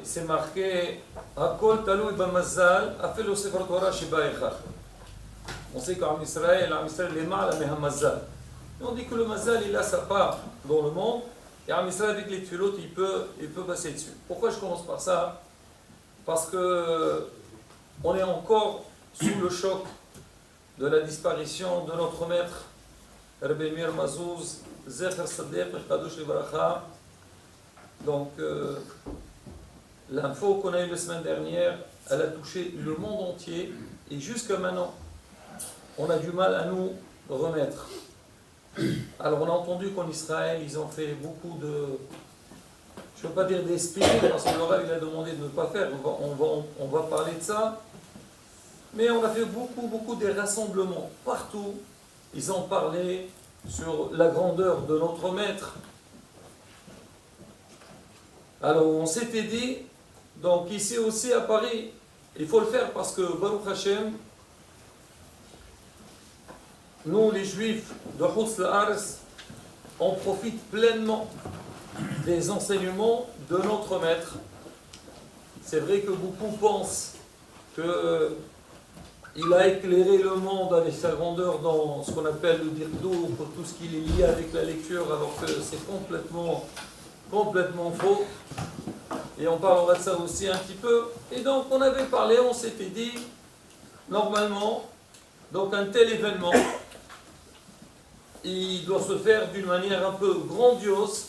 c'est marqué Hakol Talou Bamazal, a fait le Sefer Torah Sheba Echad. On sait qu'en Israël, les mâles, mais un mazal. On dit que le mazal, il a sa part dans le monde, et en Israël, avec les tuilotes, il peut passer dessus. Pourquoi je commence par ça? Parce que on est encore sous le choc de la disparition de notre maître, Rabbi Meir Mazouz, Zecher Sadek, Kadosh Livracha. Donc, l'info qu'on a eue la semaine dernière, elle a touché le monde entier, et jusqu'à maintenant, on a du mal à nous remettre. Alors on a entendu qu'en Israël, ils ont fait beaucoup de... Je ne veux pas dire d'esprit, parce que le Rav il a demandé de ne pas faire, on va parler de ça. Mais on a fait beaucoup de rassemblements. Partout, ils ont parlé sur la grandeur de notre maître. Alors on s'était dit, donc ici aussi à Paris, il faut le faire parce que Baruch Hashem, nous, les Juifs de Hutz La'aretz, on profite pleinement des enseignements de notre maître. C'est vrai que beaucoup pensent qu'il a éclairé le monde avec sa grandeur dans ce qu'on appelle le dirdour, pour tout ce qui est lié avec la lecture, alors que c'est complètement faux. Et on parlera de ça aussi un petit peu. Et donc, on avait parlé, on s'était dit, normalement, donc un tel événement, il doit se faire d'une manière un peu grandiose.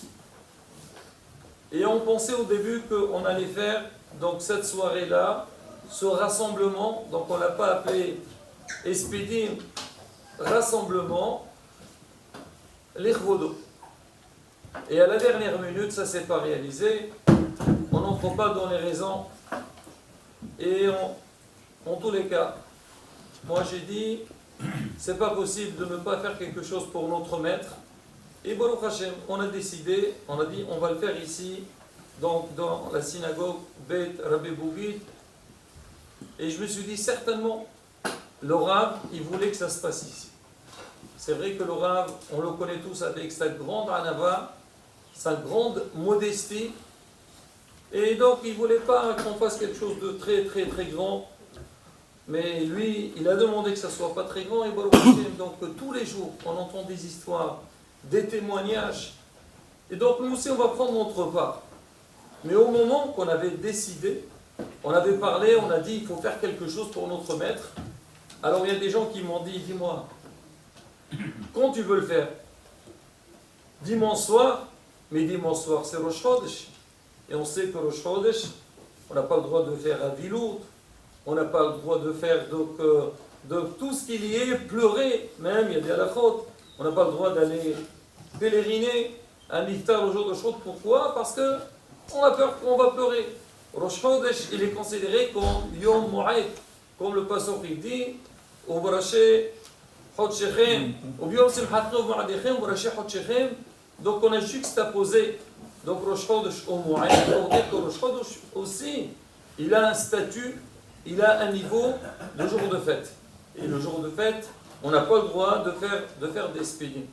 Et on pensait au début qu'on allait faire donc cette soirée-là, ce rassemblement, donc on ne l'a pas appelé Espédim, rassemblement, l'Ichvodo. Et à la dernière minute, ça ne s'est pas réalisé. On n'entre pas dans les raisons. Et en tous les cas, moi j'ai dit, c'est pas possible de ne pas faire quelque chose pour notre maître. Et Baruch Hashem, on a décidé, on a dit, on va le faire ici, donc dans la synagogue Beit Rabbi Bougit. Et je me suis dit, certainement, le Rav, il voulait que ça se passe ici. C'est vrai que le Rav, on le connaît tous avec sa grande anava, sa grande modestie. Et donc, il ne voulait pas qu'on fasse quelque chose de très grand. Mais lui, il a demandé que ça ne soit pas très grand. Et Baruch Hashem, donc tous les jours, on entend des histoires, des témoignages. Et donc, nous aussi, on va prendre notre part. Mais au moment qu'on avait décidé, on avait parlé, on a dit, il faut faire quelque chose pour notre maître. Alors, il y a des gens qui m'ont dit, dis-moi, quand tu veux le faire? Dimanche soir, mais dimanche soir, c'est Rosh Chodesh. Et on sait que Rosh Chodesh, on n'a pas le droit de faire un vilout, on n'a pas le droit de faire donc, de tout ce qu'il y est, pleurer, même, il y a des halachot. On n'a pas le droit d'aller pèleriner un iftar au jour de Chodesh. Pourquoi? Parce qu'on a peur qu'on va pleurer. Rosh Chodesh, il est considéré comme Yom Mo'ed, comme le pasteur il dit, au Baraché Chodshechem, au Yom Simchatchem, au Ma'adechem, au Baraché Chodshechem. Donc on a juxtaposé donc Rosh Chodesh au Mo'ed, pour dire que Rosh Chodesh aussi, il a un statut, il a un niveau de jour de fête. Et le jour de fête, on n'a pas le droit de faire des spédines.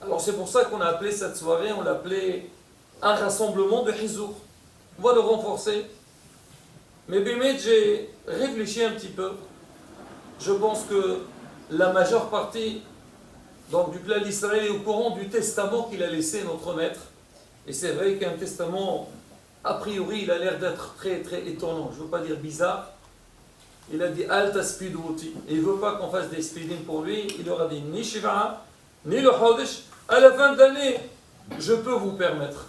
Alors c'est pour ça qu'on a appelé cette soirée, on l'a appelé un rassemblement de Hizour. On va le renforcer. Mais Bémet, j'ai réfléchi un petit peu. Je pense que la majeure partie donc, du peuple d'Israël est au courant du testament qu'il a laissé notre maître. Et c'est vrai qu'un testament, a priori, il a l'air d'être très étonnant. Je ne veux pas dire bizarre. Il a dit Al taspidouti. Et il ne veut pas qu'on fasse des speeding pour lui. Il aura dit ni Shiva, ni le Chodesh. À la fin de l'année, je peux vous permettre.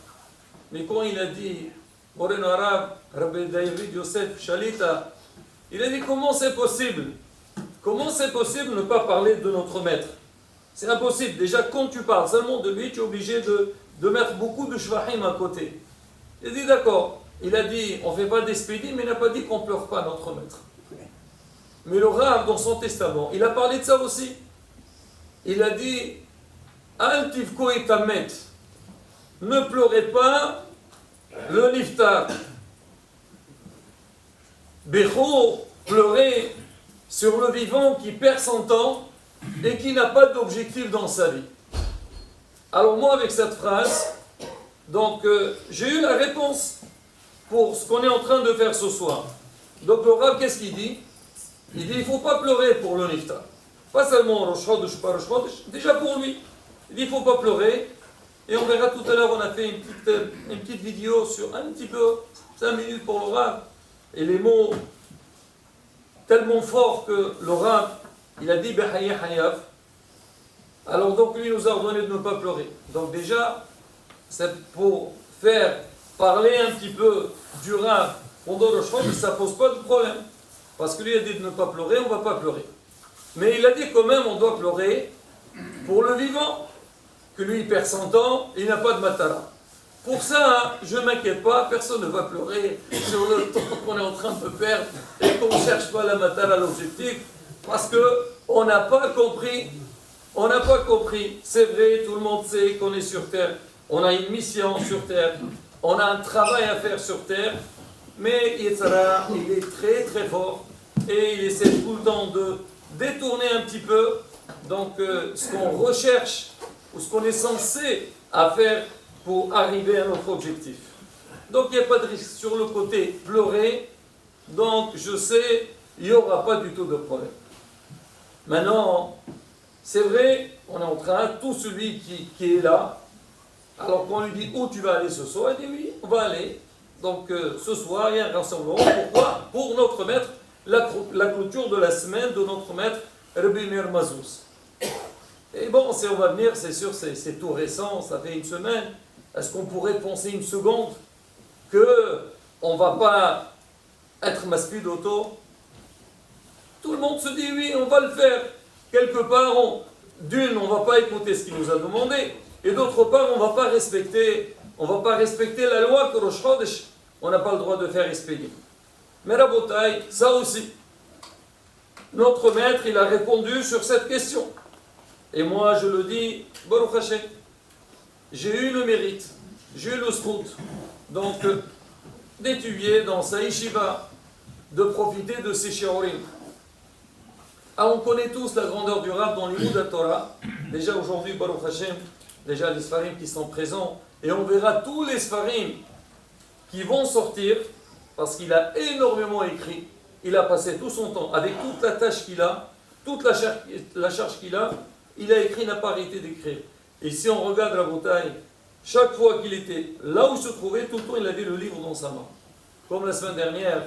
Mais quand il a dit Moren Arabe, Rabbi David Yosef Shalita, il a dit comment c'est possible? Comment c'est possible de ne pas parler de notre maître? C'est impossible. Déjà, quand tu parles seulement de lui, tu es obligé de mettre beaucoup de shvahim à côté. Il a dit d'accord. Il a dit on ne fait pas d'espédie, mais il n'a pas dit qu'on ne pleure pas notre maître. Mais le Rav, dans son testament, il a parlé de ça aussi. Il a dit Al tivko itamet. Ne pleurez pas le niftar. Becho, pleurer sur le vivant qui perd son temps et qui n'a pas d'objectif dans sa vie. Alors moi, avec cette phrase, donc j'ai eu la réponse. pour ce qu'on est en train de faire ce soir. Donc le Rav, qu'est-ce qu'il dit? Il dit il ne faut pas pleurer pour le Niftar. Pas seulement Rosh Chodesh, pas Rosh Chodesh, déjà pour lui. Il dit il ne faut pas pleurer. Et on verra tout à l'heure, on a fait une petite vidéo sur un petit peu, 5 minutes pour le Rav. Et les mots tellement forts que le Rav, il a dit Behaye Hayav. Alors donc lui nous a ordonné de ne pas pleurer. Donc déjà, c'est pour faire parler un petit peu du Rav pendant le Chodesh, ça ne pose pas de problème. Parce que lui a dit de ne pas pleurer, on ne va pas pleurer. Mais il a dit quand même on doit pleurer pour le vivant, que lui il perd son temps, il n'a pas de matara. Pour ça, je ne m'inquiète pas, personne ne va pleurer sur le temps qu'on est en train de perdre et qu'on ne cherche pas la matara à l'objectif, parce qu'on n'a pas compris, c'est vrai, tout le monde sait qu'on est sur Terre, on a une mission sur Terre, on a un travail à faire sur Terre, mais Yetzara, il est très très fort et il essaie tout le temps de détourner un petit peu donc ce qu'on recherche ou ce qu'on est censé à faire pour arriver à notre objectif. Donc il n'y a pas de risque sur le côté pleurer, donc je sais, il n'y aura pas du tout de problème. Maintenant, c'est vrai, on est en train, tout celui qui est là, alors qu'on lui dit où tu vas aller ce soir, il dit oui, on va aller. Donc ce soir, il y a un rassemblement. Pourquoi? Pour notre maître, la clôture de la semaine de notre maître, Rabbi Meir Mazous. Et bon, si on va venir, c'est sûr, c'est tout récent, ça fait une semaine. Est-ce qu'on pourrait penser une seconde qu'on ne va pas être masqué d'auto? Tout le monde se dit oui, on va le faire. Quelque part, d'une, on ne va pas écouter ce qu'il nous a demandé, et d'autre part, on ne va pas respecter la loi que Rosh Chodesh, on n'a pas le droit de faire expédier. Mais Rabotai, ça aussi, notre maître, il a répondu sur cette question. Et moi, je le dis, Baruch Hashem, j'ai eu le mérite, j'ai eu le scout, donc d'étudier dans sa yeshiva, de profiter de ses shiurim. Ah, on connaît tous la grandeur du Rav dans l'Imoud Torah. Déjà aujourd'hui, Baruch Hashem, déjà les Sfarim qui sont présents, et on verra tous les Sfarim qui vont sortir, parce qu'il a énormément écrit, il a passé tout son temps, avec toute la tâche qu'il a, toute la charge qu'il a, il a écrit, n'a pas arrêté d'écrire. Et si on regarde la bouteille, chaque fois qu'il était là où il se trouvait, tout le temps il avait le livre dans sa main. Comme la semaine dernière,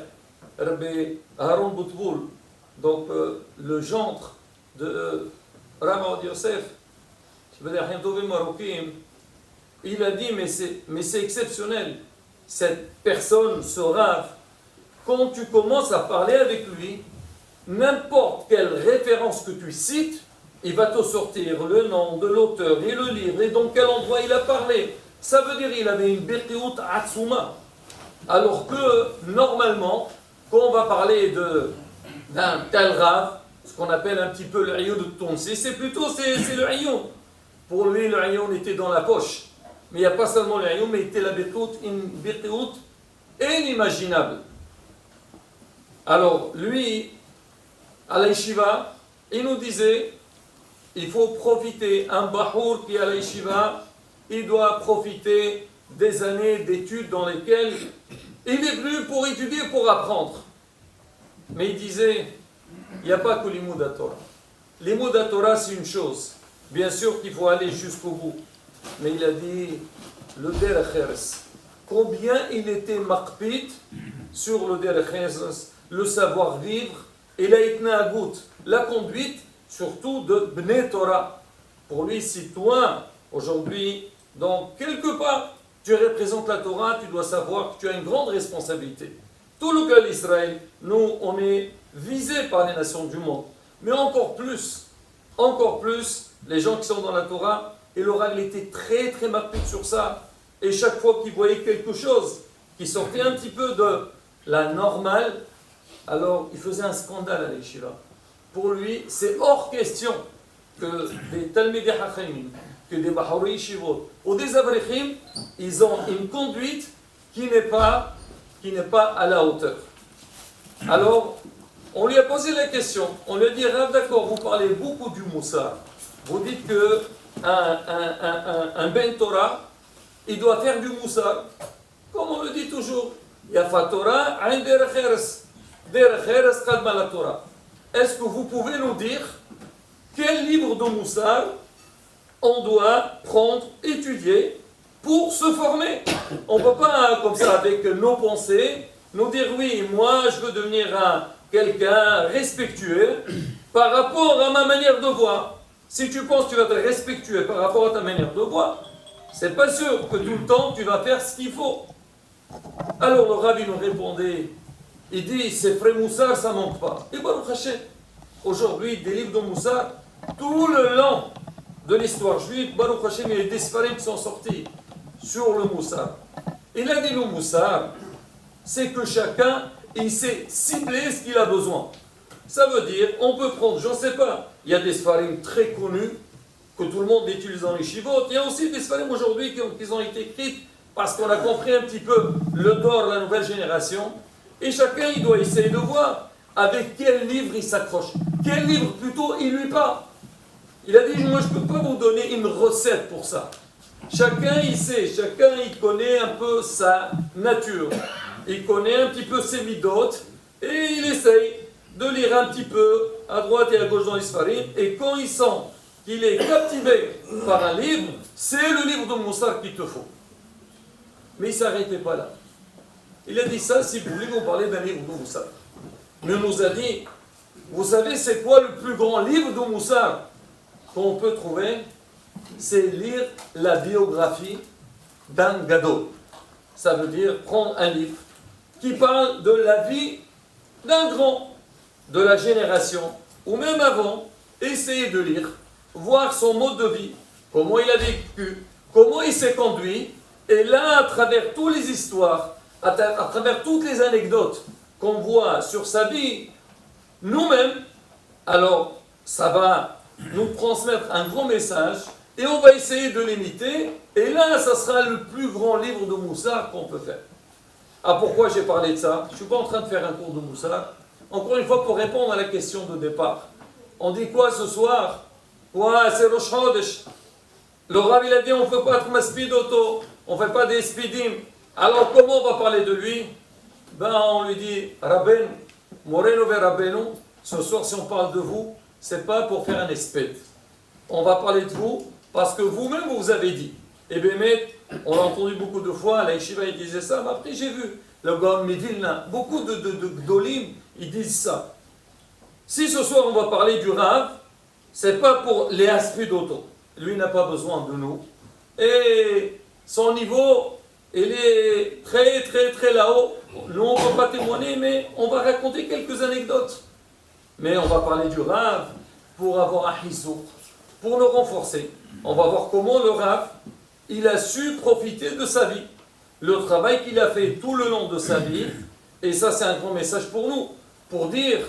Rabbi Aaron Boutboul, donc le gendre de Rav Yosef, il a dit, mais c'est exceptionnel, cette personne, ce Rav, quand tu commences à parler avec lui, n'importe quelle référence que tu cites, il va te sortir le nom de l'auteur et le livre et dans quel endroit il a parlé. Ça veut dire qu'il avait une birkiout atsuma. Alors que, normalement, quand on va parler d'un tel Rav, ce qu'on appelle un petit peu le Ayoun de Tonsi, c'est le Ayoun. Pour lui, le Ayoun était dans la poche. Mais il n'y a pas seulement le Ayoun, mais il était la une birkiout inimaginable. Alors, lui, à la yeshiva, il nous disait, il faut profiter, un bahour qui est à la yeshiva, il doit profiter des années d'études dans lesquelles il est venu pour étudier, pour apprendre. Mais il disait, il n'y a pas que l'imoud Torah. L'imoud Torah, c'est une chose. Bien sûr qu'il faut aller jusqu'au bout. Mais il a dit, le derech, combien il était maqpit sur le derech, le savoir-vivre et la itnaagut, la conduite, surtout de Bnei Torah. Pour lui, si toi, aujourd'hui, donc quelque part, tu représentes la Torah, tu dois savoir que tu as une grande responsabilité. Tout le cas d'Israël, nous, on est visés par les nations du monde. Mais encore plus, les gens qui sont dans la Torah, et le Rav était très très marqué sur ça. Et chaque fois qu'il voyait quelque chose qui sortait un petit peu de la normale, alors il faisait un scandale à l'Yeshiva. Pour lui, c'est hors question que des Talmidei Chachamim, que des Bahorei Yeshivot ou des Avrechim, ils ont une conduite qui n'est pas à la hauteur. Alors, on lui a posé la question, on lui a dit, Rav, d'accord, vous parlez beaucoup du Moussa, vous dites que un Ben Torah, il doit faire du Moussa, comme on le dit toujours, Yafa Torah, Ain Derech Eretz. Derech Eretz Kadma la Torah. Est-ce que vous pouvez nous dire quel livre de Moussar on doit prendre, étudier pour se former? On ne peut pas, comme ça, avec nos pensées, nous dire oui, moi je veux devenir quelqu'un respectueux par rapport à ma manière de voir. Si tu penses que tu vas être respectueux par rapport à ta manière de voir, c'est pas sûr que tout le temps tu vas faire ce qu'il faut. Alors le Rabbi nous répondait, il dit, c'est frère Moussar, ça ne manque pas. Et Baruch Hashem, aujourd'hui, des livres de Moussar, tout le long de l'histoire juive, Baruch Hashem, il y a des Sfarim qui sont sortis sur le Moussar. Et là, dit le Moussar, c'est que chacun, il sait cibler ce qu'il a besoin. Ça veut dire, on peut prendre, je ne sais pas, il y a des Sfarim très connus, que tout le monde utilise dans les chivotes. Il y a aussi des Sfarim aujourd'hui qui ont été écrits parce qu'on a compris un petit peu le Dor, la nouvelle génération. Et chacun, il doit essayer de voir avec quel livre il s'accroche. Quel livre, plutôt, il lui parle. Il a dit, moi, je ne peux pas vous donner une recette pour ça. Chacun, il sait, chacun, il connaît un peu sa nature. Il connaît un petit peu ses midotes. Et il essaye de lire un petit peu à droite et à gauche dans les Sfarim. Et quand il sent qu'il est captivé par un livre, c'est le livre de Moussar qu'il te faut. Mais il ne s'arrêtait pas là. Il a dit ça, si vous voulez vous parler d'un livre de Moussar. Mais il nous a dit, vous savez c'est quoi le plus grand livre de Moussar qu'on peut trouver? C'est lire la biographie d'un gadol. Ça veut dire prendre un livre qui parle de la vie d'un grand, de la génération, ou même avant, essayer de lire, voir son mode de vie, comment il a vécu, comment il s'est conduit, et là, à travers toutes les histoires, à travers toutes les anecdotes qu'on voit sur sa vie, nous-mêmes, alors ça va nous transmettre un grand message, et on va essayer de l'imiter, et là, ça sera le plus grand livre de Moussar qu'on peut faire. Ah, pourquoi j'ai parlé de ça? Je ne suis pas en train de faire un cours de Moussar. Encore une fois, pour répondre à la question de départ. On dit quoi ce soir? Quoi, c'est Rosh Chodesh. Le Rav, il a dit, on ne fait pas de maspid auto, on ne fait pas des spidim. Alors, comment on va parler de lui? Ben, on lui dit, Rabben, Moreno ve Rabbenu, ce soir, si on parle de vous, ce n'est pas pour faire un espède. On va parler de vous, parce que vous-même, vous avez dit. Et bien, on l'a entendu beaucoup de fois, la Yeshiva, il disait ça, mais après, j'ai vu, le Gaon Medilna, beaucoup de Gdolim, ils disent ça. Si ce soir, on va parler du Rav, ce n'est pas pour les aspects d'auto. Lui n'a pas besoin de nous. Et son niveau, il est très, très, très là-haut. Nous, on ne va pas témoigner, mais on va raconter quelques anecdotes. Mais on va parler du Rav pour avoir un hisouk, pour le renforcer. On va voir comment le Rav, il a su profiter de sa vie. Le travail qu'il a fait tout le long de sa vie. Et ça, c'est un grand message pour nous. Pour dire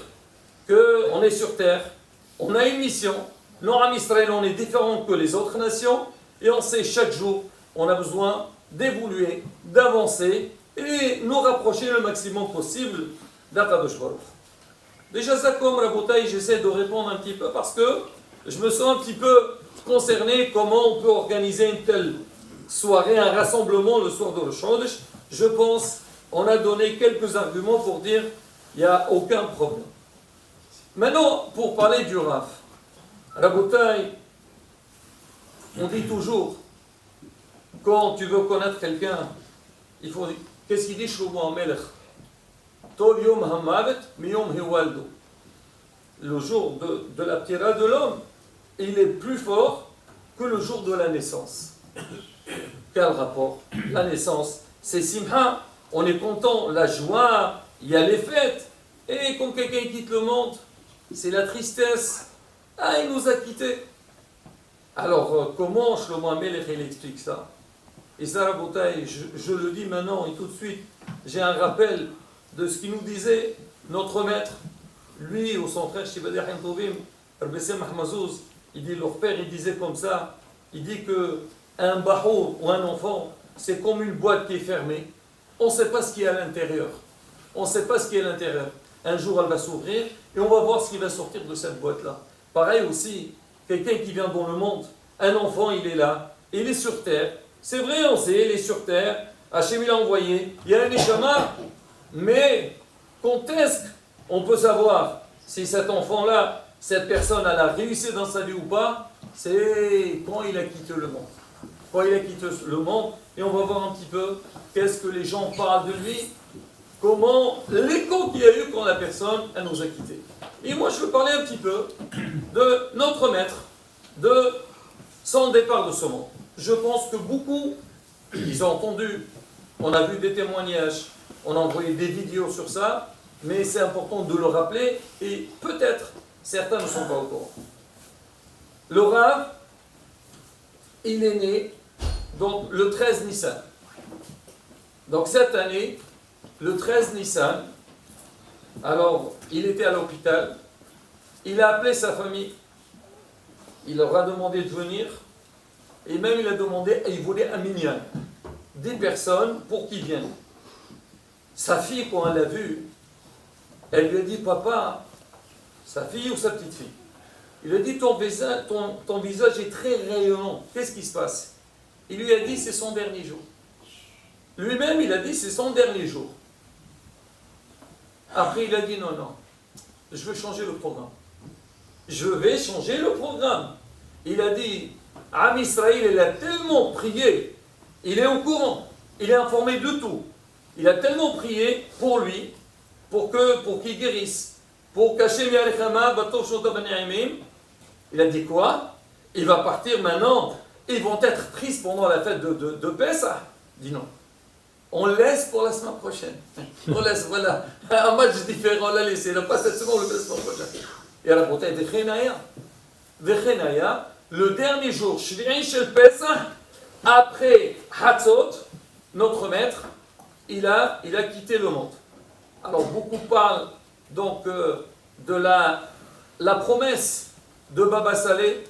qu'on est sur terre, on a une mission. Nous, en Israël, on est différent que les autres nations. Et on sait chaque jour, on a besoin d'évoluer, d'avancer et nous rapprocher le maximum possible d'Akadosh Baruch. Déjà, ça, comme Rabotai, j'essaie de répondre un petit peu parce que je me sens un petit peu concerné comment on peut organiser une telle soirée, un rassemblement le soir de Rosh Chodesh. Je pense, on a donné quelques arguments pour dire il n'y a aucun problème. Maintenant, pour parler du Rav, Rabotai, on dit toujours, quand tu veux connaître quelqu'un, il faut dire, qu'est-ce qu'il dit Shlomo HaMelech? Tov yom hamavet miyom hiwaldo. Le jour de la ptira de l'homme, il est plus fort que le jour de la naissance. Quel rapport? La naissance, c'est simha, on est content, la joie, il y a les fêtes. Et quand quelqu'un quitte le monde, c'est la tristesse. Ah, il nous a quittés. Alors, comment Shlomo HaMelech il explique ça? Et ça, Rabotai, je le dis maintenant et tout de suite, j'ai un rappel de ce qu'il nous disait notre maître, lui ou son frère Shibadi Haim Tovim, Rabbi Semach Mazouz, il dit, leur père, il disait comme ça, il dit que un bahou ou un enfant, c'est comme une boîte qui est fermée, on ne sait pas ce qu'il y a à l'intérieur, on ne sait pas ce qu'il y a à l'intérieur. Un jour, elle va s'ouvrir et on va voir ce qui va sortir de cette boîte-là. Pareil aussi, quelqu'un qui vient dans le monde, un enfant, il est là, il est sur terre. C'est vrai, on sait, il est sur terre, Hachem il a envoyé, il y a un Neshama, mais quand est-ce qu'on peut savoir si cet enfant-là, cette personne, elle a réussi dans sa vie ou pas? C'est quand il a quitté le monde. Quand il a quitté le monde, et on va voir un petit peu qu'est-ce que les gens parlent de lui, comment l'écho qu'il y a eu quand la personne, elle nous a quittés. Et moi, je veux parler un petit peu de notre maître, de son départ de ce monde. Je pense que beaucoup, ils ont entendu, on a vu des témoignages, on a envoyé des vidéos sur ça, mais c'est important de le rappeler, et peut-être certains ne sont pas au courant. Le Rav, il est né donc, le 13 Nissan. Donc cette année, le 13 Nissan, alors il était à l'hôpital, il a appelé sa famille, il leur a demandé de venir, et même il a demandé, il voulait un minyan, des personnes pour qu'ils viennent. Sa fille, quand elle l'a vu, elle lui a dit, papa, sa fille ou sa petite fille? Il lui a dit, ton visage est très rayonnant, qu'est-ce qui se passe? Il lui a dit, c'est son dernier jour. Lui-même, il a dit, c'est son dernier jour. Après, il a dit, non, non, je veux changer le programme. Je vais changer le programme. Il a dit, Am Israël, il a tellement prié, il est au courant, il est informé de tout. Il a tellement prié pour lui, pour qu'il guérisse, pour cacher Mi'alechama, Batov Shota B'Ni'imim. Il a dit quoi? Il va partir maintenant, ils vont être prises pendant la fête de Pessah. Il dit non. On laisse pour la semaine prochaine. On laisse, voilà. Un match différent, on l'a laissé. Il n'a pas cette semaine, on le laisse la semaine prochaine. Et à la bouteille de Chenaya, le dernier jour, Shvi'in Shel Pessah, après Hatzot, notre maître, il a quitté le monde. Alors beaucoup parlent donc de la promesse de Baba Saleh.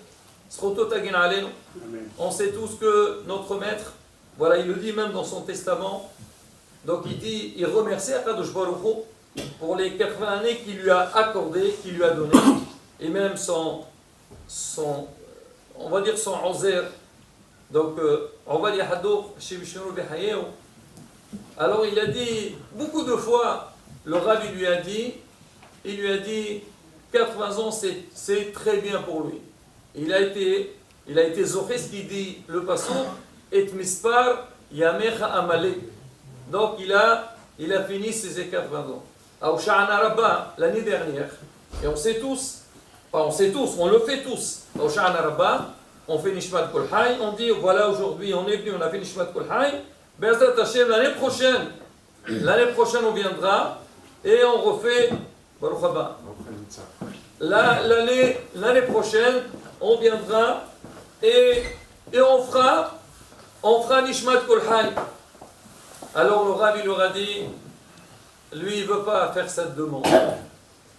On sait tous que notre maître, voilà, il le dit même dans son testament, donc il dit, il remercie Akadosh Baruch Hu pour les 80 années qu'il lui a accordées, qu'il lui a données, et même son on va dire son Ozer, donc on va dire Hadour, Shevishnu B'Hayeu. Alors il a dit, beaucoup de fois, le Rav il lui a dit, 80 ans c'est très bien pour lui. Il a été zoché, ce qu'il dit, le passant, et mispar yamecha amalek. Donc il a fini ses 80 ans. À Oshana Rabba, l'année dernière, et on sait tous, on le fait tous. À Oshana Rabba, on fait Nishmat Kol Hay, on dit, voilà, aujourd'hui, on est venu, on a fait Nishmat Kol Hay, Be'ezrat Hashem, l'année prochaine, on viendra, et on refait, Baruch Haba. L'année prochaine, on viendra et on fera Nishmat Kol Hay. Alors le Rav il leur a dit, lui il ne veut pas faire cette demande.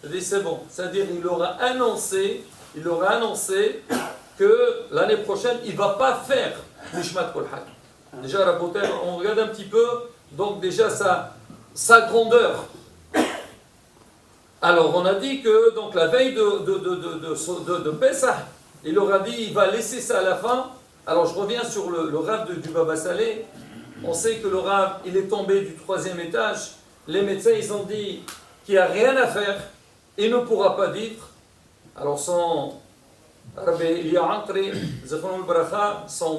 Il dit c'est bon, c'est-à-dire il aura annoncé que l'année prochaine il ne va pas faire Nishmat Kol Hay. Déjà Raboter, on regarde un petit peu, donc déjà sa grandeur. Alors on a dit que donc la veille de Pessah, il leur a dit il va laisser ça à la fin. Alors je reviens sur le Rav du Baba Saleh. On sait que le Rav il est tombé du 3e étage. Les médecins ils ont dit qu'il n'y a rien à faire, il ne pourra pas vivre. Alors son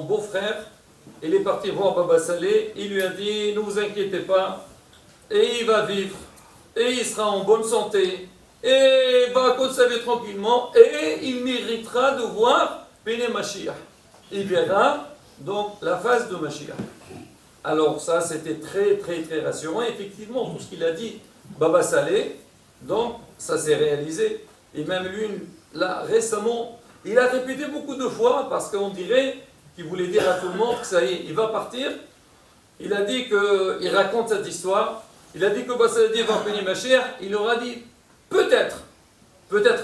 beau-frère, il est parti voir Baba Saleh. Il lui a dit ne vous inquiétez pas, et il va vivre. Et il sera en bonne santé, et il va conserver tranquillement, et il méritera de voir Pene Mashiach. Il verra donc la face de Mashiach. Alors ça c'était très très très rassurant, et effectivement tout ce qu'il a dit Baba Saleh, donc ça s'est réalisé, et même lui là récemment, il a répété beaucoup de fois, parce qu'on dirait qu'il voulait dire à tout le monde que ça y est, il va partir. Il a dit qu'il raconte cette histoire. Il a dit que Bassaladi va venir Mashiach, il aura dit peut-être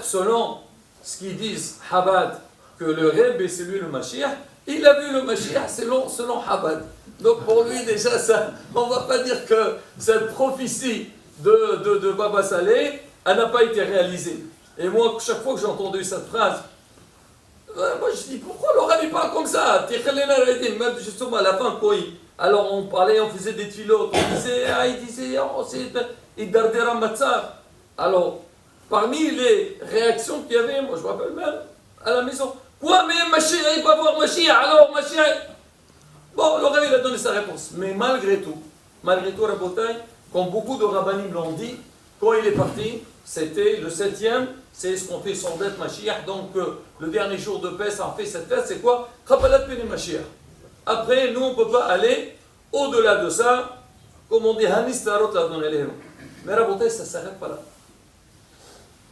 selon ce qu'ils disent Chabad, que le Rebbe c'est lui le Mashiach, il a vu le Mashiach selon Chabad. Donc pour lui déjà, ça, on ne va pas dire que cette prophétie de Baba Saleh, elle n'a pas été réalisée. Et moi, chaque fois que j'ai entendu cette phrase, moi je dis pourquoi le Rebbe parle comme ça? Même justement à la fin, Alors on parlait, on faisait des filotes, on disait, il disait, oh, c'est Idardera Matzar. Alors, parmi les réactions qu'il y avait, moi je me rappelle même, à la maison, quoi, mais Mashiach, il va voir Mashiach, alors Mashiach. Bon, le Rav, il a donné sa réponse. Mais malgré tout, Rabotai, comme beaucoup de rabbinim l'ont dit, quand il est parti, c'était le 7e, c'est ce qu'on fait sans dette Mashiach. Donc, le dernier jour de paix, ça en fait cette fête, c'est quoi? Kabbalat Pene Mashiach. Après, nous, on ne peut pas aller au-delà de ça, comme on dit, Hanis Tarot l'a donné les héros. Mais Rabotai, ça ne s'arrête pas là.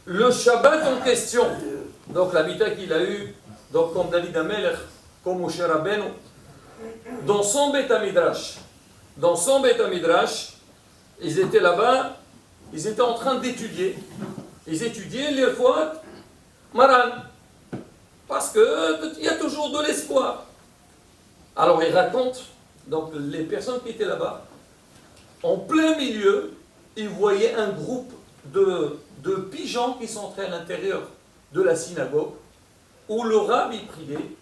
Le Shabbat en question, donc la mita qu'il a eue, donc comme David Amelech, comme Moshe Rabbeinu, dans son Beth Midrash, ils étaient là-bas, ils étaient en train d'étudier, ils étudiaient les fois Maran, parce qu'il y a toujours de l'espoir. Alors ils racontent, donc les personnes qui étaient là-bas, en plein milieu, ils voyaient un groupe de pigeons qui sont entrés à l'intérieur de la synagogue, où le Rav y priait,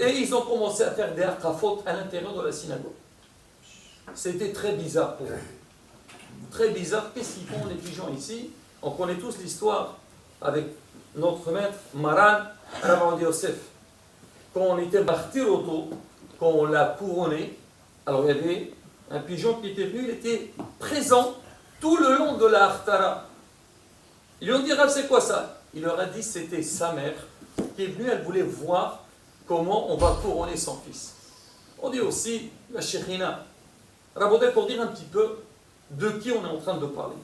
et ils ont commencé à faire des hakafot à l'intérieur de la synagogue. C'était très bizarre pour eux. Très bizarre. Qu'est-ce qu'ils font les pigeons ici? On connaît tous l'histoire avec notre maître Maran, Rav Yosef. Quand on était martyr auto, quand on l'a couronné, alors il y avait un pigeon qui était venu, il était présent tout le long de la Haftara. Ils lui ont dit, Rav, c'est quoi ça? Il leur a dit, c'était sa mère qui est venue, elle voulait voir comment on va couronner son fils. On dit aussi la Shekhinah. Rabodé, pour dire un petit peu de qui on est en train de parler.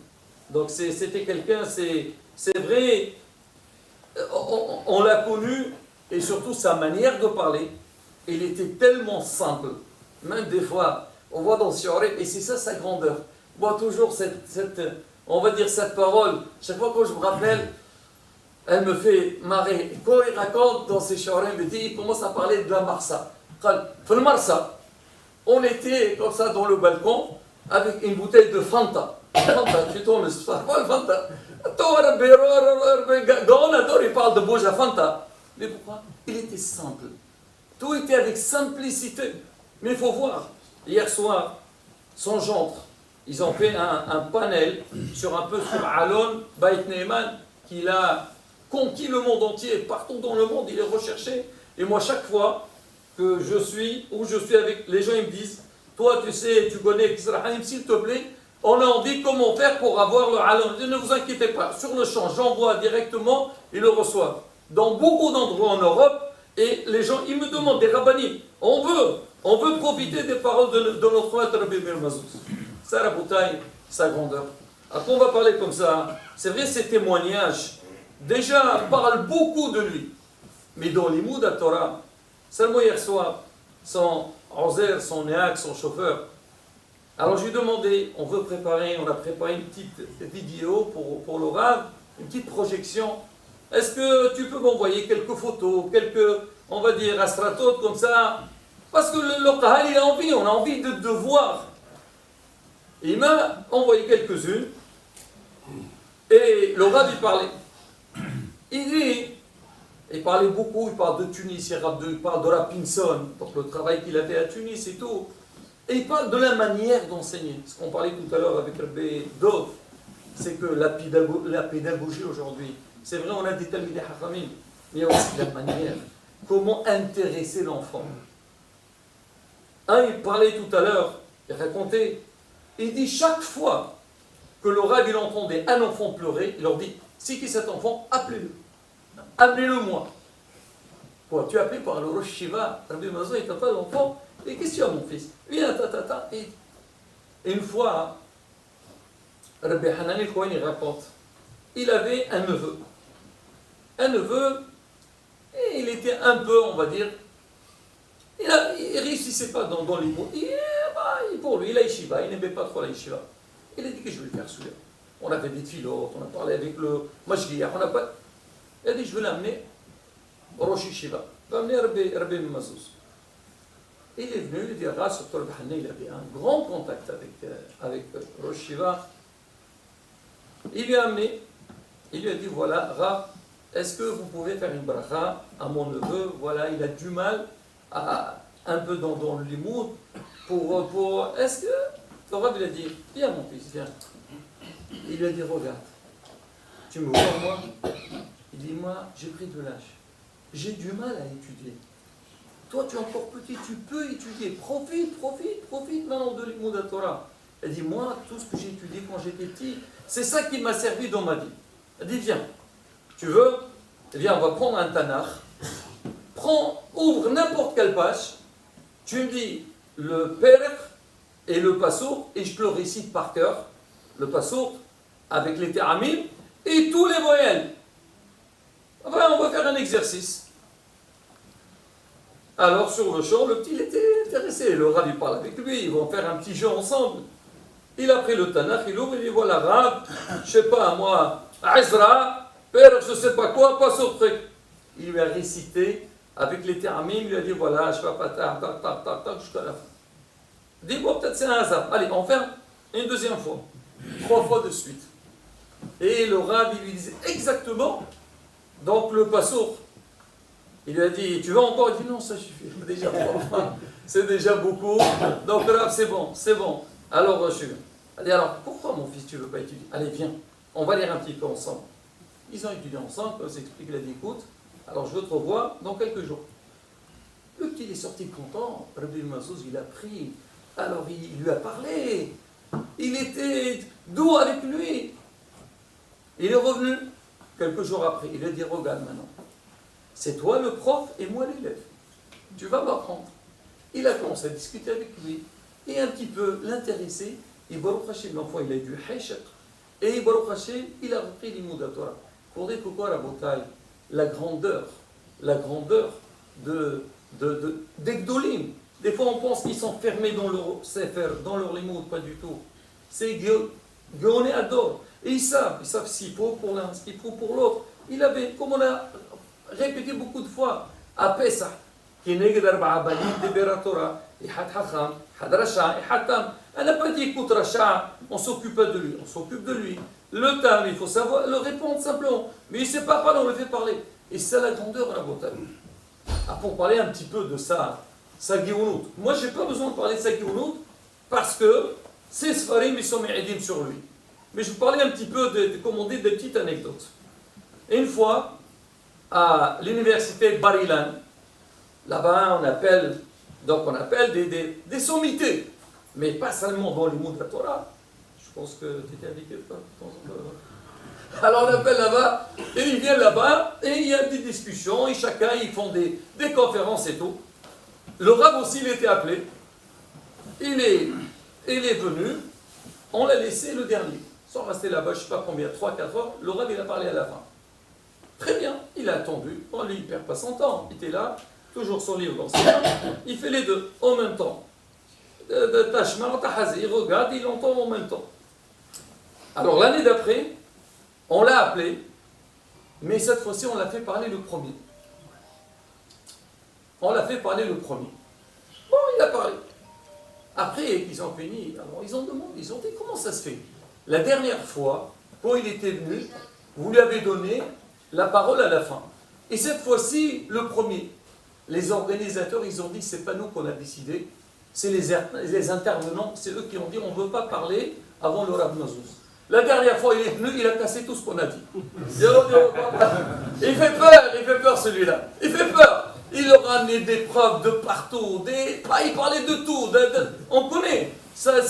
Donc c'était quelqu'un, c'est vrai, on l'a connu, et surtout sa manière de parler, il était tellement simple. Même des fois, on voit dans Shioré, et c'est ça sa grandeur. On voit toujours on va dire cette parole, chaque fois que je me rappelle, elle me fait marrer. Quand il raconte dans ses Shioré, il commence à parler de la Marsa. Le Marsa, on était comme ça dans le balcon, avec une bouteille de Fanta. Fanta, tu tournes, c'est pas le Fanta. Gaonador, il parle de Boja Fanta. Mais pourquoi? Il était simple. Tout était avec simplicité. Mais il faut voir, hier soir, son gendre, ils ont fait un panel sur un peu sur Alon Beit Neyman, qu'il a conquis le monde entier, partout dans le monde, il est recherché. Et moi, chaque fois que je suis avec les gens, ils me disent, toi, tu sais, tu connais Kisrahanim, s'il te plaît, on a envie comment faire pour avoir le Alon. Ne vous inquiétez pas, sur le champ, j'envoie directement, ils le reçoivent. Dans beaucoup d'endroits en Europe, et les gens, ils me demandent, des rabbinim, on veut profiter des paroles de notre maître Rabbi Meir Mazouz. Ça, la bouteille, sa grandeur. Après, on va parler comme ça. C'est vrai, ces témoignages, déjà, parlent beaucoup de lui. Mais dans les mots de la Torah, seulement hier soir, son Ozer, son Néac, son chauffeur. Alors, je lui ai demandé, on a préparé une petite vidéo pour le Rav, une petite projection. Est-ce que tu peux m'envoyer quelques photos, on va dire, astratotes comme ça? Parce que le Kahal, il a envie, on a envie de voir. Et il m'a envoyé quelques-unes. Et le Rav, il parlait. Il parlait beaucoup, il parle de Tunis, il parle de Rapinson, donc le travail qu'il a fait à Tunis et tout. Et il parle de la manière d'enseigner. Ce qu'on parlait tout à l'heure avec Rabbi Dov, c'est que la pédagogie aujourd'hui, c'est vrai, on a des talmidei hachamim, mais il y a aussi la manière. Comment intéresser l'enfant. Il parlait tout à l'heure, il racontait, il dit chaque fois que le Rav il entendait un enfant pleurer, il leur dit, c'est qui cet enfant? Appelez-le. Appelez-le moi. Quoi, tu es appelé par le Rosh Shiva, Rabbi Mazouz, il t'a pas d'enfant, et qu'est-ce que tu as mon fils? Viens, et une fois, Rabbi Hanan el-Kohen il raconte, il avait un neveu. Un neveu, et il était un peu, on va dire, il ne réussissait pas dans les mots. Pour lui, la yeshiva, il n'aimait pas trop la yeshiva. Il a dit que je vais le faire souiller. On a fait des filotes, on a parlé avec le Mashgiach, il a dit je vais l'amener au Rosh Yeshiva. Il va amener Rabbi Mazouz. Il est venu, il dit grâce au Dr Bahane, il avait un grand contact avec Rosh Yeshiva. Il lui a amené, il lui a dit voilà, Rav, est-ce que vous pouvez faire une bracha à mon neveu? Voilà, il a du mal un peu dans le limoud Est-ce que le Rav il a dit, viens mon fils, viens. Il lui a dit, regarde, tu me vois moi? Il dit, moi j'ai pris de l'âge, j'ai du mal à étudier. Toi tu es encore petit, tu peux étudier, profite maintenant de l'Imoud Torah. Il dit, moi tout ce que j'ai étudié quand j'étais petit, c'est ça qui m'a servi dans ma vie. Il dit, viens, tu veux? Viens, on va prendre un Tanakh, ouvre n'importe quelle page, tu me dis le Perek et le Passour, et je te le récite par cœur, le Passour, avec les Teramim, et tous les voyelles. Enfin, on va faire un exercice. Alors, sur le champ, le petit il était intéressé, le Rav il parle avec lui, ils vont faire un petit jeu ensemble. Il a pris le Tanakh, il ouvre, il dit, voilà, Rav, je sais pas, moi, Ezra, Perek, je sais pas quoi, Passour, truc. Il lui a récité avec les Teramim, il lui a dit, voilà, je vais pas tac, jusqu'à la fin. Dis-moi, peut-être c'est un hasard. Allez, on fait une deuxième fois. 3 fois de suite. Et le Rav, il lui disait exactement, donc le Passour, il lui a dit, tu veux encore? Il dit, non, ça suffit, déjà 3 fois, c'est déjà beaucoup. Donc le Rav, c'est bon. Alors, je viens. Allez, alors, pourquoi mon fils, tu ne veux pas étudier? Allez, viens, on va lire un petit peu ensemble. Ils ont étudié ensemble, on s'explique, il a dit, écoute, alors je veux te revoir dans quelques jours. Le petit il est sorti content, Rabbi Mazouz, il a pris, alors il lui a parlé, il était doux avec lui. Il est revenu quelques jours après, il a dit, regarde maintenant, c'est toi le prof et moi l'élève, tu vas m'apprendre. Il a commencé à discuter avec lui, et un petit peu l'intéresser, et Baruch Hashem, l'enfant il a eu du hachak, et Baruch Hashem, il a repris l'Imoud Torah. Pour dire que quoi la bataille, la grandeur des Gdolim. Des fois, on pense qu'ils sont fermés dans leur sefer, dans leur limoud, pas du tout. C'est Géoné Ador. Et ils savent ce qu'il faut pour l'un, ce qu'il faut pour l'autre. Il avait, comme on a répété beaucoup de fois, à Pesach, qui n'est que Torah, et Had Hacham, Had Rasha, et Hatam. Elle n'a pas dit, écoute, Rasha, on s'occupe de lui, on s'occupe de lui. Le tam, il faut savoir le répondre simplement. Mais il ne sait pas parler, on le fait parler. Et c'est la grandeur de la bataille. Ah, pour parler un petit peu de sa Géonout. Moi, je n'ai pas besoin de parler de sa Géonout parce que ces Sfarim, ils sont mé'idim sur lui. Mais je vais parler un petit peu des petites anecdotes. Et une fois, à l'université de Bar-Ilan, là-bas, on appelle des sommités. Mais pas seulement dans le monde de la Torah. Je pense que tu étais invité de temps en temps. Alors on appelle là-bas, et ils viennent là-bas, et il y a des discussions, et chacun, ils font des conférences et tout. Le Rav aussi, il était appelé. Il est venu, on l'a laissé le dernier. Ils sont restés là-bas, je ne sais pas combien, 3-4 heures, le Rav, il a parlé à la fin. Très bien, il a attendu. Bon, lui, il ne perd pas son temps. Il était là, toujours son livre dans ses mains. Il fait les deux, en même temps. Tashmar, Tahazi, il regarde, il entend en même temps. Alors l'année d'après, on l'a appelé, mais cette fois-ci, on l'a fait parler le premier. Bon, il a parlé. Après qu'ils ont fini, alors ils ont demandé, ils ont dit, comment ça se fait? La dernière fois, quand il était venu, vous lui avez donné la parole à la fin. Et cette fois-ci, le premier. Les organisateurs, ils ont dit, c'est pas nous qu'on a décidé, c'est les intervenants, c'est eux qui ont dit, on ne veut pas parler avant le Rav Mazouz. La dernière fois, il est venu, il a cassé tout ce qu'on a dit. Il fait peur celui-là. Il fait peur. Il leur a amené des preuves de partout. Il parlait de tout. On connaît sa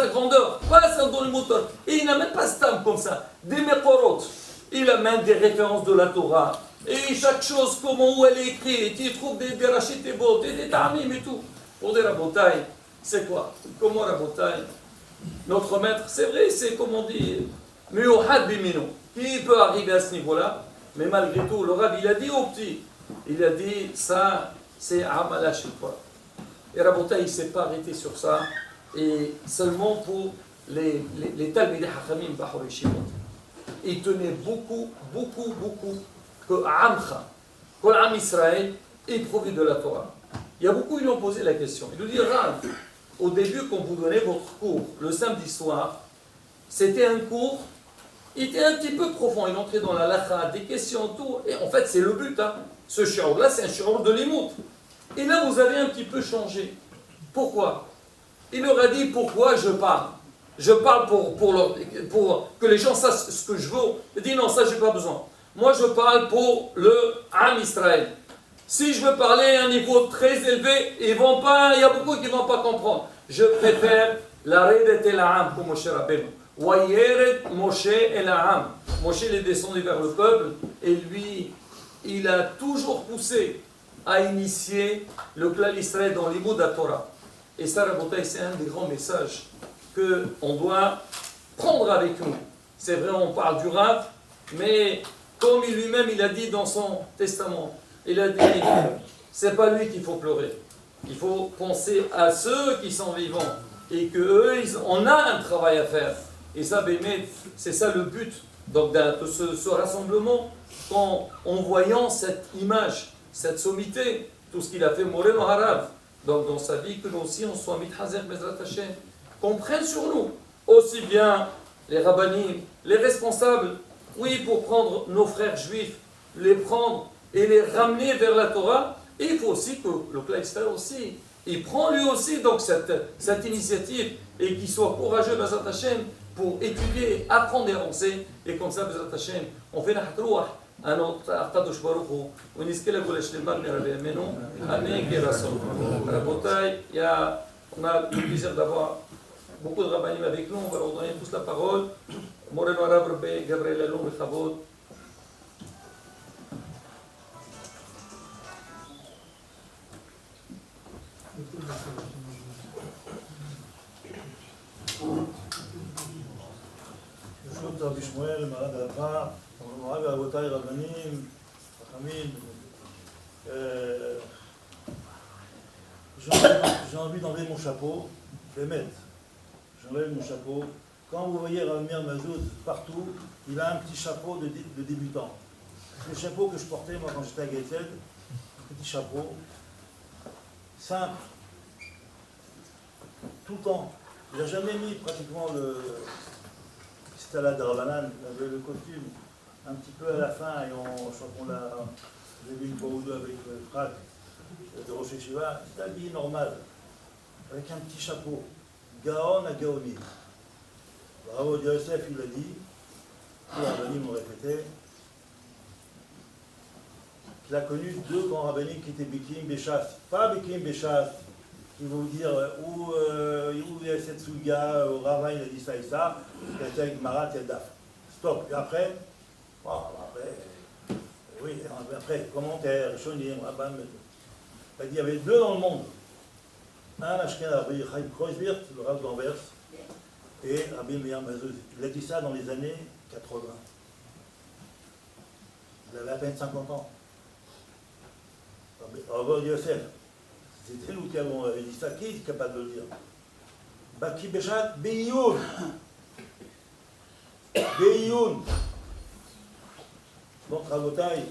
grandeur. Pas ça dans le moteur. Et il n'a même pas stam comme ça. Des mekorot. Il amène des références de la Torah. Et chaque chose, où elle est écrite. Il trouve des rachis et des tamim et tout. Pour dire Rabotai, c'est quoi? Comment Rabotai? Notre maître, c'est vrai, c'est comme on dit, Mu'had bimino. Qui peut arriver à ce niveau-là? Mais malgré tout, le Rav, il a dit au petit, il a dit, ça, c'est Amala Shilpa. Et Rabotai, il ne s'est pas arrêté sur ça, et seulement pour les Talmidei Hachamim Bahor Yeshivot. Il tenait beaucoup que Amcha, que l'Am Israël est pourvu de la Torah. Il y a beaucoup qui lui ont posé la question. Il nous dit, Rav, au début, quand vous donnez votre cours, le samedi soir, c'était un cours, il était un petit peu profond, il entrait dans la lacha, des questions, tout, et en fait, c'est le but, hein. Ce shiur-là, c'est un shiur de l'imout. Et là, vous avez un petit peu changé. Pourquoi? Il leur a dit pourquoi je parle. Je parle pour que les gens sachent ce que je veux. Il dit non, ça j'ai pas besoin. Moi je parle pour le Am Israël. Si je veux parler à un niveau très élevé, il y a beaucoup qui ne vont pas comprendre. Je préfère la Redet el Am pour Moshe Rabbeinu. Wayeret Moshe el Am. Moshe est descendu vers le peuple et lui, il a toujours poussé à initier le clan Israël dans l'Imoud à Torah. Et ça, Rabotai, c'est un des grands messages qu'on doit prendre avec nous. C'est vrai, on parle du Rav, mais comme lui-même, il a dit dans son testament, il a dit, c'est pas lui qu'il faut pleurer. Il faut penser à ceux qui sont vivants et qu'eux, on a un travail à faire. Et ça, Bémet, c'est ça le but donc, de ce rassemblement, en voyant cette image, cette sommité, tout ce qu'il a fait Moreno Harav. Donc dans sa vie, que nous aussi on soit mithazer Bezrat Hashem, qu'on prenne sur nous, aussi bien les rabbanim, les responsables, oui, pour prendre nos frères juifs, les prendre et les ramener vers la Torah. Et il faut aussi que le clan Israël aussi, il prend lui aussi donc cette initiative et qu'il soit courageux Bezrat Hashem pour étudier, apprendre et avancer. Et comme ça, Bezrat Hashem, on fait la hatrouah. הקדוש ברוך הוא, ונזכה לגאולה שלמה במהרה בימינו, אמן כן רצון. רבותיי, on a le plaisir d'avoir beaucoup de rabbinim avec nous, on va leur donner tous la parole. Moreno Arav Rabbi Gabriel Alon Bechavod. ברשות רבי שמואל, מרד רבה, מורי ורבותיי רבנים, חכמים, j'ai envie d'enlever mon chapeau, Bémet, j'enlève mon chapeau. Quand vous voyez Ramir Mazouz partout, il a un petit chapeau de débutant. Le chapeau que je portais moi quand j'étais à Gateshead, petit chapeau, simple, tout le temps. Il n'a jamais mis pratiquement c'était là de Rabanan, le costume, un petit peu à la fin, et je crois qu'on l'a, j'ai vu une fois ou deux avec le frac de Rosh Hashiva, c'est habillé normal, avec un petit chapeau, Gaon à Gaoni. Bravo Yosef, il a dit, tous les rabbinim m'ont répété, qu'il a connu deux grands rabbinim qui étaient Bikim Béchas, pas Bikim Béchas, qui vont vous dire où il y a cette souga, Rava il a dit ça et ça, il était avec Marat et Daf. Stop. Et après, après, commentaire, Shonim, Rabban, il y avait deux dans le monde. Un Ashkenazi, Rabbi Chaim Kreuzwirth, le Rav d'Anvers, et Rabbi Meir Mazouz. Il a dit ça dans les années 80. Il avait à peine 50 ans. Rabbi Yosef. C'était nous qui avons dit ça. Qui est capable de le dire? Baki Béchat, Beyoun. Beyoun. Donc, Rabotai,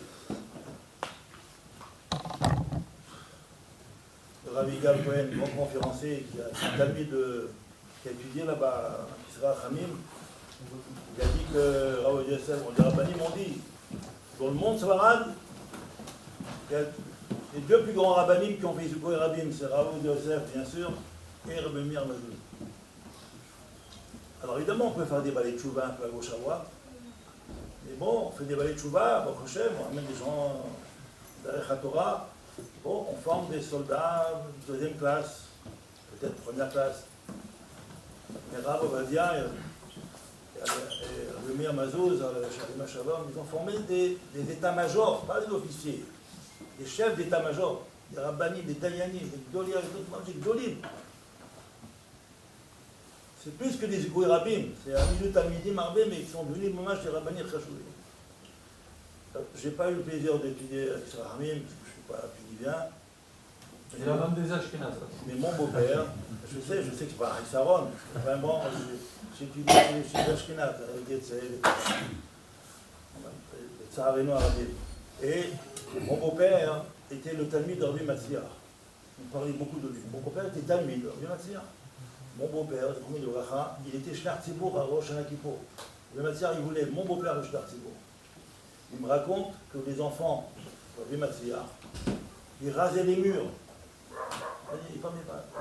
le Rabbi Gal Cohen, grand conférencier, qui a étudié là-bas, qui sera Hamim, il a dit que Rabbi Yosef, les rabbinim m'ont dit, dans le monde Svarad, les deux plus grands rabbinim qui ont fait Zuko et Rabim, c'est Rabbi Yosef, bien sûr, et Rabbi Meir Mazouz. Alors évidemment, on peut faire des balais de Tchouva un peu à gauche à droite. Mais bon, on fait des balais de Tchouva, Baruch Hashem, on amène des gens derrière la Torah. Bon, on forme des soldats deuxième classe, peut-être première classe. Mais Rabbi Ovadia et Rabbi Meir Mazouz, Shalom Shalom, ils ont formé des états-majors, pas des officiers. Des chefs d'état-major, des rabbanim, des dayanim, des gdolim, des gdolim. C'est plus que des zikouï rabbim, c'est un milieu talmidim marbé, mais ils sont devenus momage des rabbanim chachouim. Je n'ai pas eu le plaisir d'étudier avec Sarah Hamim, parce que je ne suis pas pudivien. C'est la femme des Ashkenaz. Mais mon beau-père, je sais que c'est pas un Saron, vraiment, j'ai étudié chez les Ashkenaz, avec Getzel, Sarah Reno Arabim. Et mon beau-père était le Talmud de Rabbi Matzia. On parlait beaucoup de lui. Mon beau-père était Talmud de Rabbi Matzia. Mon beau-père, il était Shnar Tzibour à Rosh Hashanah. Rabbi Matzia, il voulait mon beau-père le Shnar Tzibour. Il me raconte que les enfants de Rabbi Matzia, ils rasaient les murs. Il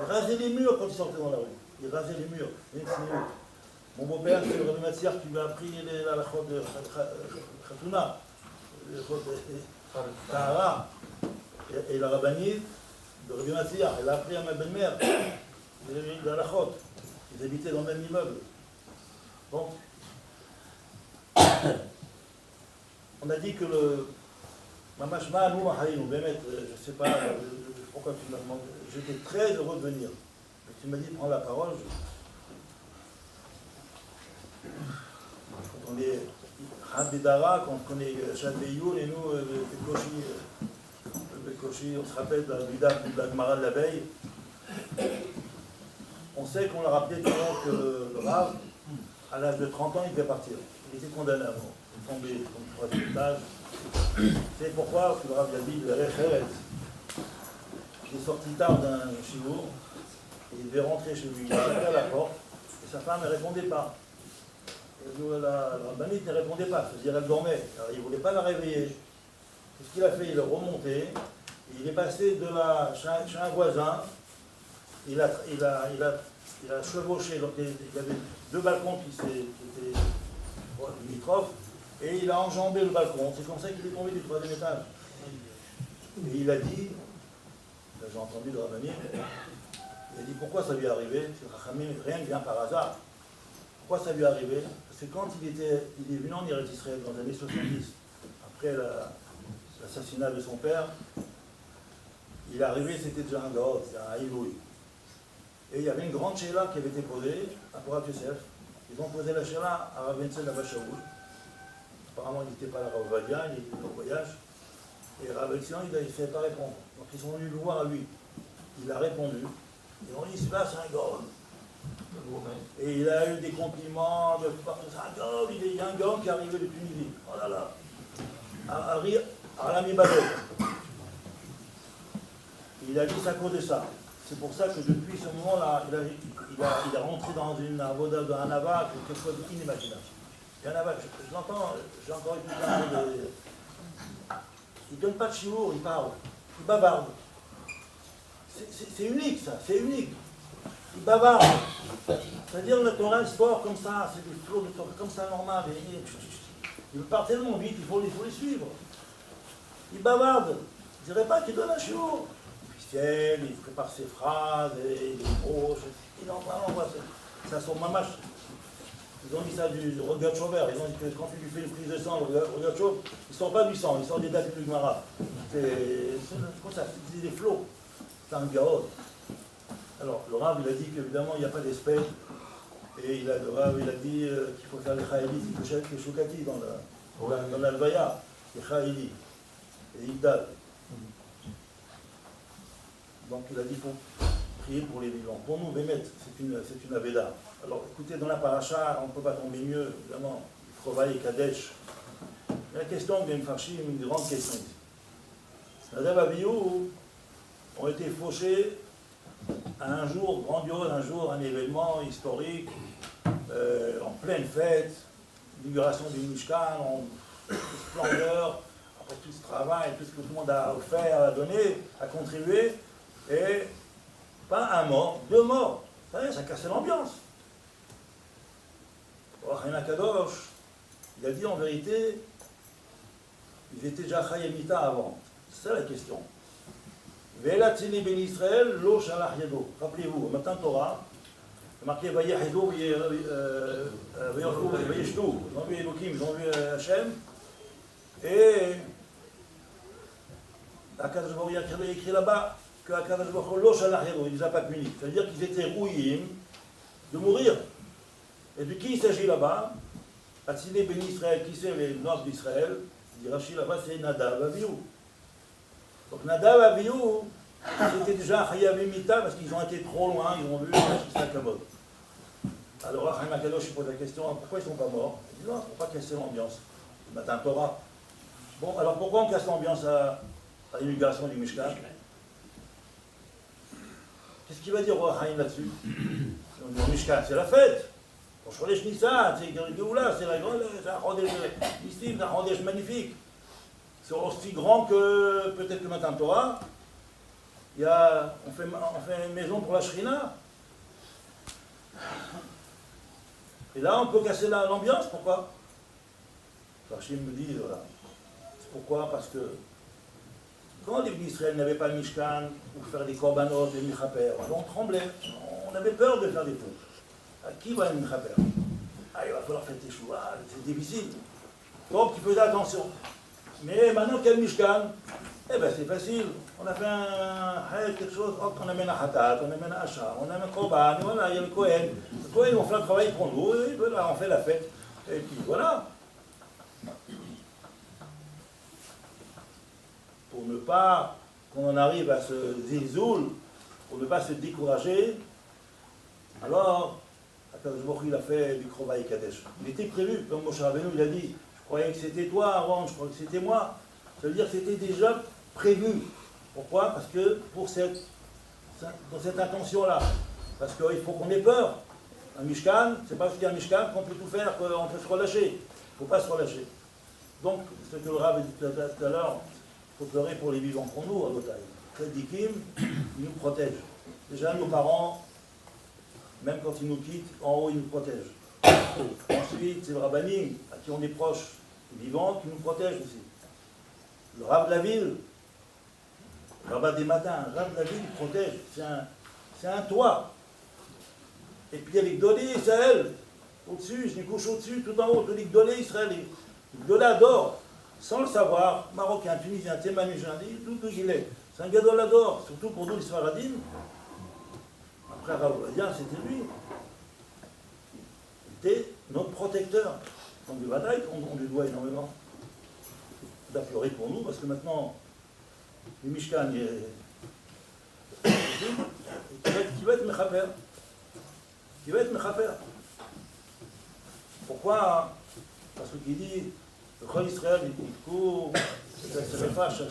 rasait les murs quand il sortait dans la rue. Il rasait les murs. Mon beau-père, c'est le Rabbi Matsiar qui lui a appris la chod de Khatouna, la chod de Tahara, et la rabbinite de Rabbi Matsiar. Elle a appris à ma belle-mère de la chod. Ils habitaient dans le même immeuble. Bon. On a dit que le Mamashma, nous, Mahaïnou, Bémet, je ne sais pas pourquoi tu m'as demandé. J'étais très heureux de venir. Mais tu m'as dit, prends la parole. Quand on est Habidara, quand on est Chalbeyoun, et nous, le Bekoshi, on se rappelle du date de la Gemara de la veille. On sait qu'on l'a rappelé tout le monde que le Rav, à l'âge de 30 ans, il devait partir. Il était condamné à mort. Il tombait comme troisième étage. C'est pourquoi, parce que le Rav a dit, il est sorti tard d'un shiur, et il devait rentrer chez lui. Il a tapé à la porte, et sa femme ne répondait pas. Et la rabbinite ne répondait pas, c'est-à-dire elle dormait. Alors il ne voulait pas la réveiller. Qu'est-ce qu'il a fait? Il est remonté, et il est passé chez un voisin. Il a chevauché, donc il y avait deux balcons qui étaient limitrophes, et il a enjambé le balcon. C'est comme ça qu'il est tombé du troisième étage. Et il a dit, là j'ai entendu le rabbinite, il a dit pourquoi ça lui est arrivé? Rien ne vient par hasard. Pourquoi ça lui est arrivé? Parce que quand il est venu en Eretz Israël dans les années 70, après l'assassinat de son père, il est arrivé, c'était déjà un gaod, c'était un Iloui. Et il y avait une grande chéla qui avait été posée à Porat Yosef. Ils ont posé la chéla à Rav Wenzel Abashaoul. Apparemment, il n'était pas là, Rav Ovadia, il était en voyage. Et Rav Wenzel, il ne savait pas répondre. Donc ils sont venus le voir à lui. Il a répondu. Ils ont dit, celui-là, c'est un gaod. Et il a eu des compliments de partout. C'est un gaod, il y a un gaod qui est arrivé de Tunisie. Oh là là. À Rami Badot. Il a dit, c'est à cause de ça. C'est pour ça que depuis ce moment-là, il est rentré dans une avoda de Hanava, quelque chose d'inimaginable. Et Hanava, je l'entends, j'ai encore écouté un peu de... Il ne donne pas de chiour, il parle, il bavarde. C'est unique ça, c'est unique. Il bavarde. C'est-à-dire le Torah, le sport comme ça, c'est des flots de Torah comme ça, normal. Il part tellement vite, il faut les suivre. Il bavarde. Je ne dirais pas qu'il donne un chiour. Il prépare ses phrases, et il est proche, il envoie ça son mamache. Ils ont dit ça du regard chauvert, ils ont dit que quand tu lui fais une prise de sang, le regard chauve, il ne sort pas du sang, il sort des dates du Gemara. C'est comme ça, c'est des flots. C'est un gaod. Alors, le Rav, il a dit qu'évidemment, il n'y a pas d'espèce, et le Rav, il a dit qu'il faut faire les chaïlis, il faut faire les choukati dans l'alvaya, les chaïlis, et Ibdal. Donc il a dit qu'il faut prier pour les vivants. Pour nous, Bémet, c'est une Aveda. Alors écoutez, dans la paracha, on ne peut pas tomber mieux, évidemment, Chova et Kadesh. Mais la question de Mfarshim, une grande question ici. Nadav Abihu ont été fauchés à un jour grandiose, un événement historique, en pleine fête, l'inauguration du Mishkan, en splendeur, après tout ce travail, tout ce que tout le monde a offert, a donné, a contribué. Et pas un mort, 2 morts. Ça a cassé l'ambiance. Rachel Kadosh, il a dit en vérité, ils étaient déjà Chayemita avant. C'est ça la question. Ve'ela tzili ben Israël, lo shalach yado. Rappelez-vous, matin Torah, c'est marqué Vayehidu, Vayeshtu. Ils ont vu Elohim, ils ont vu Hachem. Et Akadosh Baruch Hu a écrit là-bas que Akadosh Baruch Hu lo shalach yado, il ne les a pas punis. C'est-à-dire qu'ils étaient rouillés de mourir. Et de qui il s'agit là-bas? Atzilé ben Israël, qui c'est les nobles d'Israël? Il dit Rachid là-bas, c'est Nadav Avihu. Donc Nadav Avihu, c'était déjà Chayavim Mita parce qu'ils ont été trop loin, ils ont vu la Kabod. Alors Rachel Kadosh pose la question, pourquoi ils ne sont pas morts? Il dit non, pour pas casser l'ambiance. Le matin Torah. Bon, alors pourquoi on casse l'ambiance à l'inauguration du Mishkan? Qu'est-ce qu'il va dire Rachel là-dessus? Le Mishkan, c'est la fête. Pour Chodesh Nissan, c'est Géoula, c'est la grande, c'est un Chodesh mystique, un Chodesh magnifique. C'est aussi grand que peut-être le matin Torah. on fait une maison pour la Shrina. Et là, on peut casser l'ambiance, pourquoi? Rachid me dit, voilà. C'est pourquoi? Parce que quand les Israël n'avaient pas de Mishkan, pour faire des korbanot, des michaper, on tremblait, on avait peur de faire des fautes. À qui va le michaper? Ah, il va falloir faire tes choix, c'est difficile. Donc, il faisait attention. Mais maintenant qu'il y a le Mishkan, eh bien c'est facile. On a fait quelque chose, on amène un Hatat, on amène un Hachar, on amène un Korban, voilà, il y a le Kohen. Le Kohen, ils vont faire le travail pour nous, et voilà, on fait la fête. Et puis voilà. Pour ne pas qu'on en arrive à ce zilzoul, pour ne pas se décourager, alors, Akadosh Baruch Hu, il a fait du Krovaï Kadesh. Il était prévu, comme Moshe Rabbeinu, il a dit, je croyais que c'était toi avant, je croyais que c'était moi. Ça veut dire que c'était déjà prévu. Pourquoi? Parce que dans cette intention-là. Parce qu'il faut qu'on ait peur. Un Mishkan, c'est pas parce qu'il y a un Mishkan qu'on peut tout faire, qu'on peut se relâcher. Il ne faut pas se relâcher. Donc, ce que le Rav a dit tout à l'heure, il faut pleurer pour les vivants, pour nous, à Botaï. Tzadikim, ils nous protègent. Déjà, nos parents, même quand ils nous quittent, en haut, ils nous protègent. Ensuite, c'est le Rabbanim, à qui on est proche, vivants, qui nous protègent aussi. Le Rav de la ville, le Rabat des matins, le Rav de la ville, il protège. C'est un toit. Et puis il y a les Gdolé Israël, au-dessus, je les couche au-dessus, tout en haut, tous les Gdolé Israël. Les Gdolé adorent, sans le savoir, Marocain, Tunisien, Thémanu, d'où il est. C'est un Gadol adore, surtout pour nous les Sfaradim. Après Rav Ovadia, c'était lui. Il était notre protecteur. Donc du Vadaï, on lui doit énormément. Il a pleuré pour nous, parce que maintenant, le Mishkan qui va être Mechaper. Qui va être Mechaper. Pourquoi? Parce qu'il dit, le Kol Israël, il court,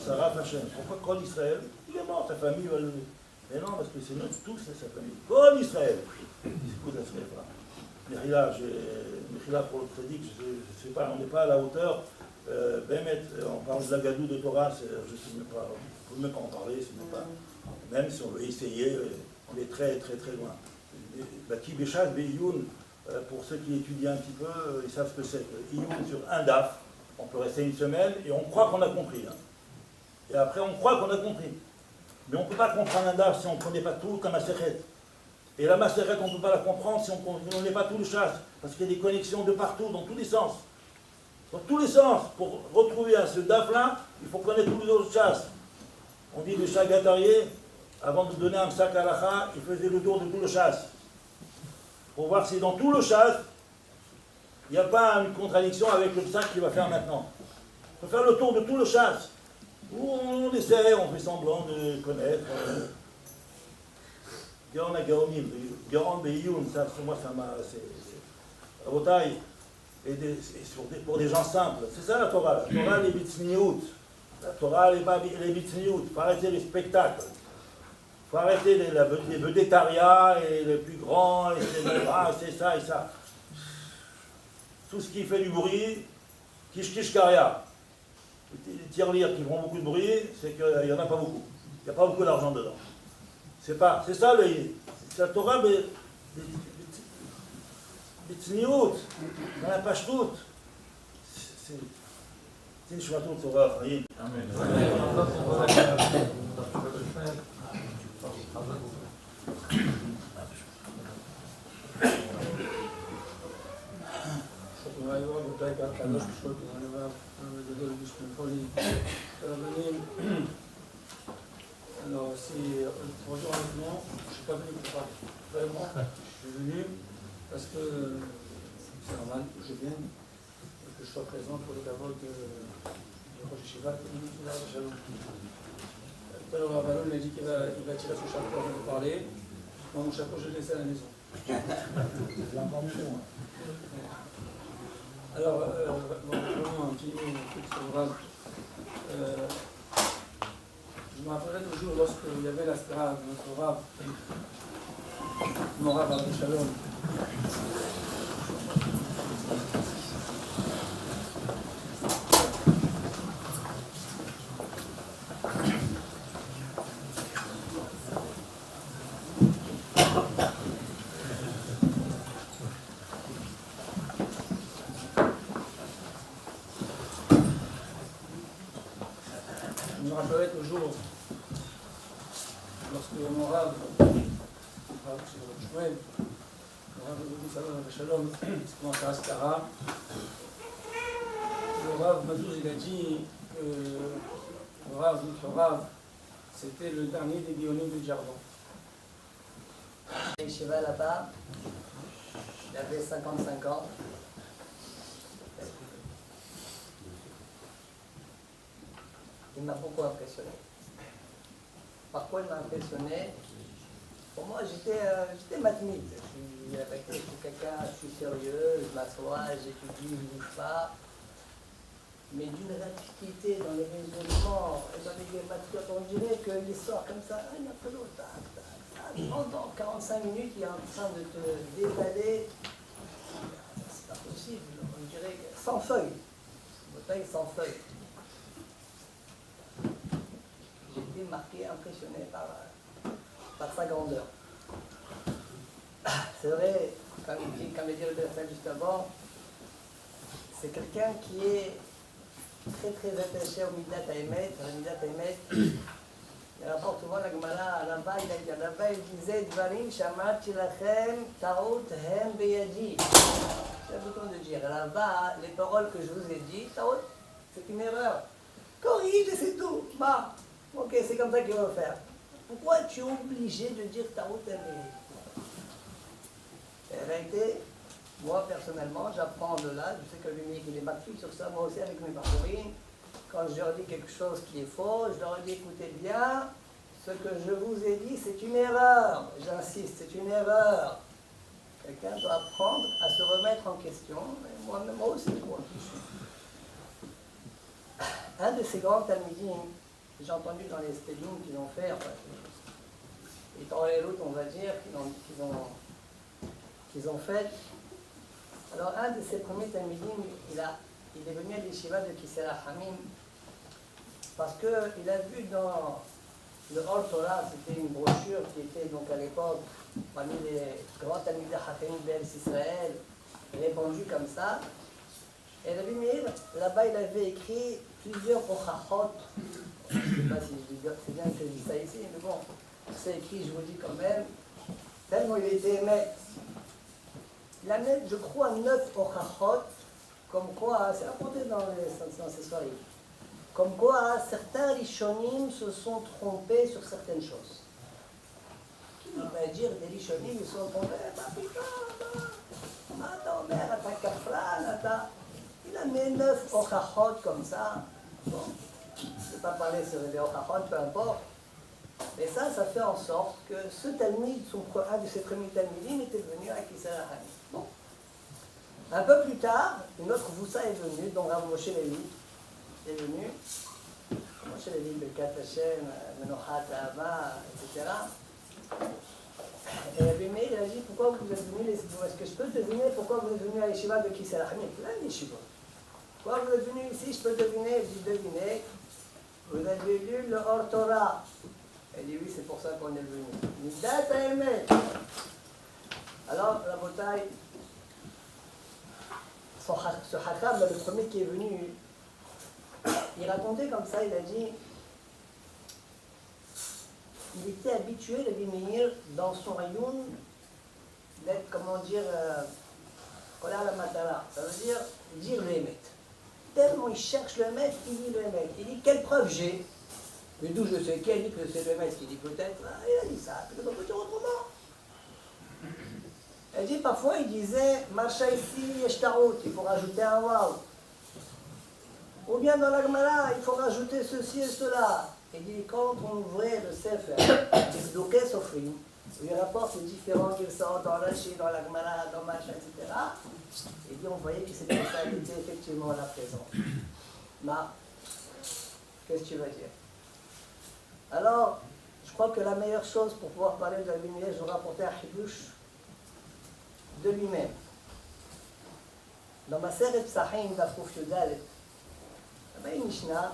Sarah Hashem. Pourquoi Kol Israël? Il est mort, sa famille va le... Mais non, parce que c'est nous tous, c'est sa famille. Kol Israël. Il s'écoute à ce référent. Mechila pour le tzaddik, je ne sais pas, on n'est pas à la hauteur. On parle de la gadou de Torah, je ne sais même pas, on ne peut même pas en parler, pas, même si on veut essayer, on est très très très loin. Baki Béchaz, Beyoun, pour ceux qui étudient un petit peu, ils savent ce que c'est. Ioun sur un daf, on peut rester une semaine et on croit qu'on a compris. Hein. Et après on croit qu'on a compris. Mais on ne peut pas comprendre un daf si on ne connaît pas tout comme un Maseret. Et la Maseret, on ne peut pas la comprendre si on ne connaît pas tout le chasse, parce qu'il y a des connexions de partout, dans tous les sens. Dans tous les sens, pour retrouver ce daf-là, il faut connaître tous les autres chasses. On dit le Chagatarié, avant de donner un sac à l'akha, il faisait le tour de tout le chasse. Pour voir si dans tout le chasse, il n'y a pas une contradiction avec le sac qu'il va faire maintenant. Il faut faire le tour de tout le chasse. Où on essaie, on fait semblant de connaître. Gaon à Gaonim, Gaon Beyoun, ça, moi, ça m'a. À Botaï. Et pour des gens simples. C'est ça la Torah. La Torah, les bitsniout. La Torah, les bitsniout. Il faut arrêter les spectacles. Il faut arrêter les vedettariats et les plus grands, et c'est ça et ça. Tout ce qui fait du bruit, kish karia. Les tirelires qui font beaucoup de bruit, c'est qu'il n'y en a pas beaucoup. Il n'y a pas beaucoup d'argent dedans. C'est ça c'est la Torah, mais בצניעות, מהפשטות. תן שמעתו תורה חיים. Alors, bonjour honnêtement, je ne suis pas venu pour parler. Vraiment, je suis venu parce que c'est normal que je vienne et que je sois présent pour le kavod de Rosh Yeshiva. Tout à l'heure, Rav m'a dit qu'il va tirer son chapeau avant de parler. Moi, mon chapeau, je l'ai laissé à la maison. Alors, vraiment un petit mot sur le Rav. Je me rappellerai toujours lorsqu'il y avait l'Aspera de notre Rav, mon Rav Arav Shalom. me rappellerai toujours lorsque mon Rav Shmuel, le Rav de Shalom, c'est comment ça Askara, le Rav Mazouz, il a dit que le Rav, c'était le dernier des Guillaumes du Jardin. Yeshiva là-bas, il avait 55 ans. Il m'a beaucoup impressionné. Par quoi il m'a impressionné? Pour moi, j'étais matmite. Je suis quelqu'un, je suis sérieux, je m'assois, j'étudie, je ne bouge pas. Mais d'une rapidité dans les raisonnements et dans les matures, on dirait qu'il sort comme ça, il n'y a pas d'autre. Pendant 45 minutes, il est en train de te déballer. C'est pas possible, on dirait sans feuilles. Bouteille sans feuilles. J'ai été marqué, impressionné par sa grandeur. C'est vrai, comme le dit le Bernard juste avant, c'est quelqu'un qui est très très attaché au Midat Haemet. Midat Haemet, il rapporte souvent la Gemara, là-bas il disait Dvarim Shamati Lachem Taout Hem Beyadi. J'ai besoin de dire, là-bas, les paroles que je vous ai dites, Taout, c'est une erreur. Corrige et c'est tout. Bah, ok, c'est comme ça qu'il va faire. Pourquoi tu es obligé de dire Taout Hem Beyadi? En réalité, moi personnellement, j'apprends de là, je sais que lui il est marqué sur ça, moi aussi avec mes parcourines. Quand je leur dis quelque chose qui est faux, je leur dis écoutez bien, ce que je vous ai dit c'est une erreur. J'insiste, c'est une erreur. Quelqu'un doit apprendre à se remettre en question, et moi aussi, quoi. Un de ces grands talmidim, j'ai entendu dans les spédiums qu'ils ont fait, enfin, et dans les routes, on va dire, qu'ils ont fait. Alors, un de ses premiers talmidim, il est venu à l'Yeshiva de Kisser Hamim parce qu'il a vu dans le Or Torah, c'était une brochure qui était donc à l'époque parmi les grands talmidim Hafenim d'Eretz Israël, répandus comme ça. Et Rabbi Meir, là-bas, il avait écrit plusieurs ochachot. Je ne sais pas si c'est bien que je dis ça ici, mais bon, c'est écrit, je vous dis quand même, tellement il était aimé. Il a mis, je crois, 9 ochachot, comme quoi, c'est rapporté dans ces soirées, comme quoi certains rishonim se sont trompés sur certaines choses. Qui va dire des rishonim, ils se sont trompés, bah putain, attends, mère, ta kafran, il a mis 9 ochachot comme ça. Bon, je ne vais pas parler sur les ochachot, peu importe. Mais ça fait en sorte que ce talmid, un de ses premiers talmidim, était venu à Kisser Hamim. Bon. Un peu plus tard, une autre Voussa est venue, dont Rav Moshe Levi est venu. Moshe Levi, Bekat Hashem, Menochat, Ahava, etc. Et Rabbi Meir, il a dit, pourquoi vous êtes venu, est-ce que je peux deviner pourquoi vous êtes venu à l'Yeshiva de Kisser Hamim? Là, l'Yeshiva. Pourquoi vous êtes venu ici? Je peux deviner. Je dis, devinez. Vous avez lu le Or Torah. Elle dit oui, c'est pour ça qu'on est venu. Midat Haemet. Alors, la bataille, ce Hakam, le premier qui est venu, il racontait comme ça, il a dit, il était habitué, Rabbi Meir, dans son rayon, d'être, comment dire, kola la matara. Ça veut dire le Emet. Tellement il cherche le Emet, il dit le Emet. Il dit, quelle preuve j'ai? Mais d'où je sais, qui a dit que c'est le Emet? Qui dit peut-être, il a dit ça, peut-être on peut dire autrement. Elle dit parfois, il disait, marcha ici, yeshtarut, il faut rajouter un waouh. Ou bien dans la Gemara, il faut rajouter ceci et cela. Il dit, quand on ouvrait le Sefer, Tzedokei Sofrim, il rapporte les différents qu'ils sortent dans la Chine, dans la Gemara, dans Macha, etc. Il dit, on voyait que c'était ça, il était effectivement là présent. Ma, qu'est-ce que tu vas dire? Alors, je crois que la meilleure chose pour pouvoir parler de la lumière, je vais rapporter un Hidush de lui-même. Dans ma Seret Psachim d'Afrouf Yudalet, il y a une Mishnah,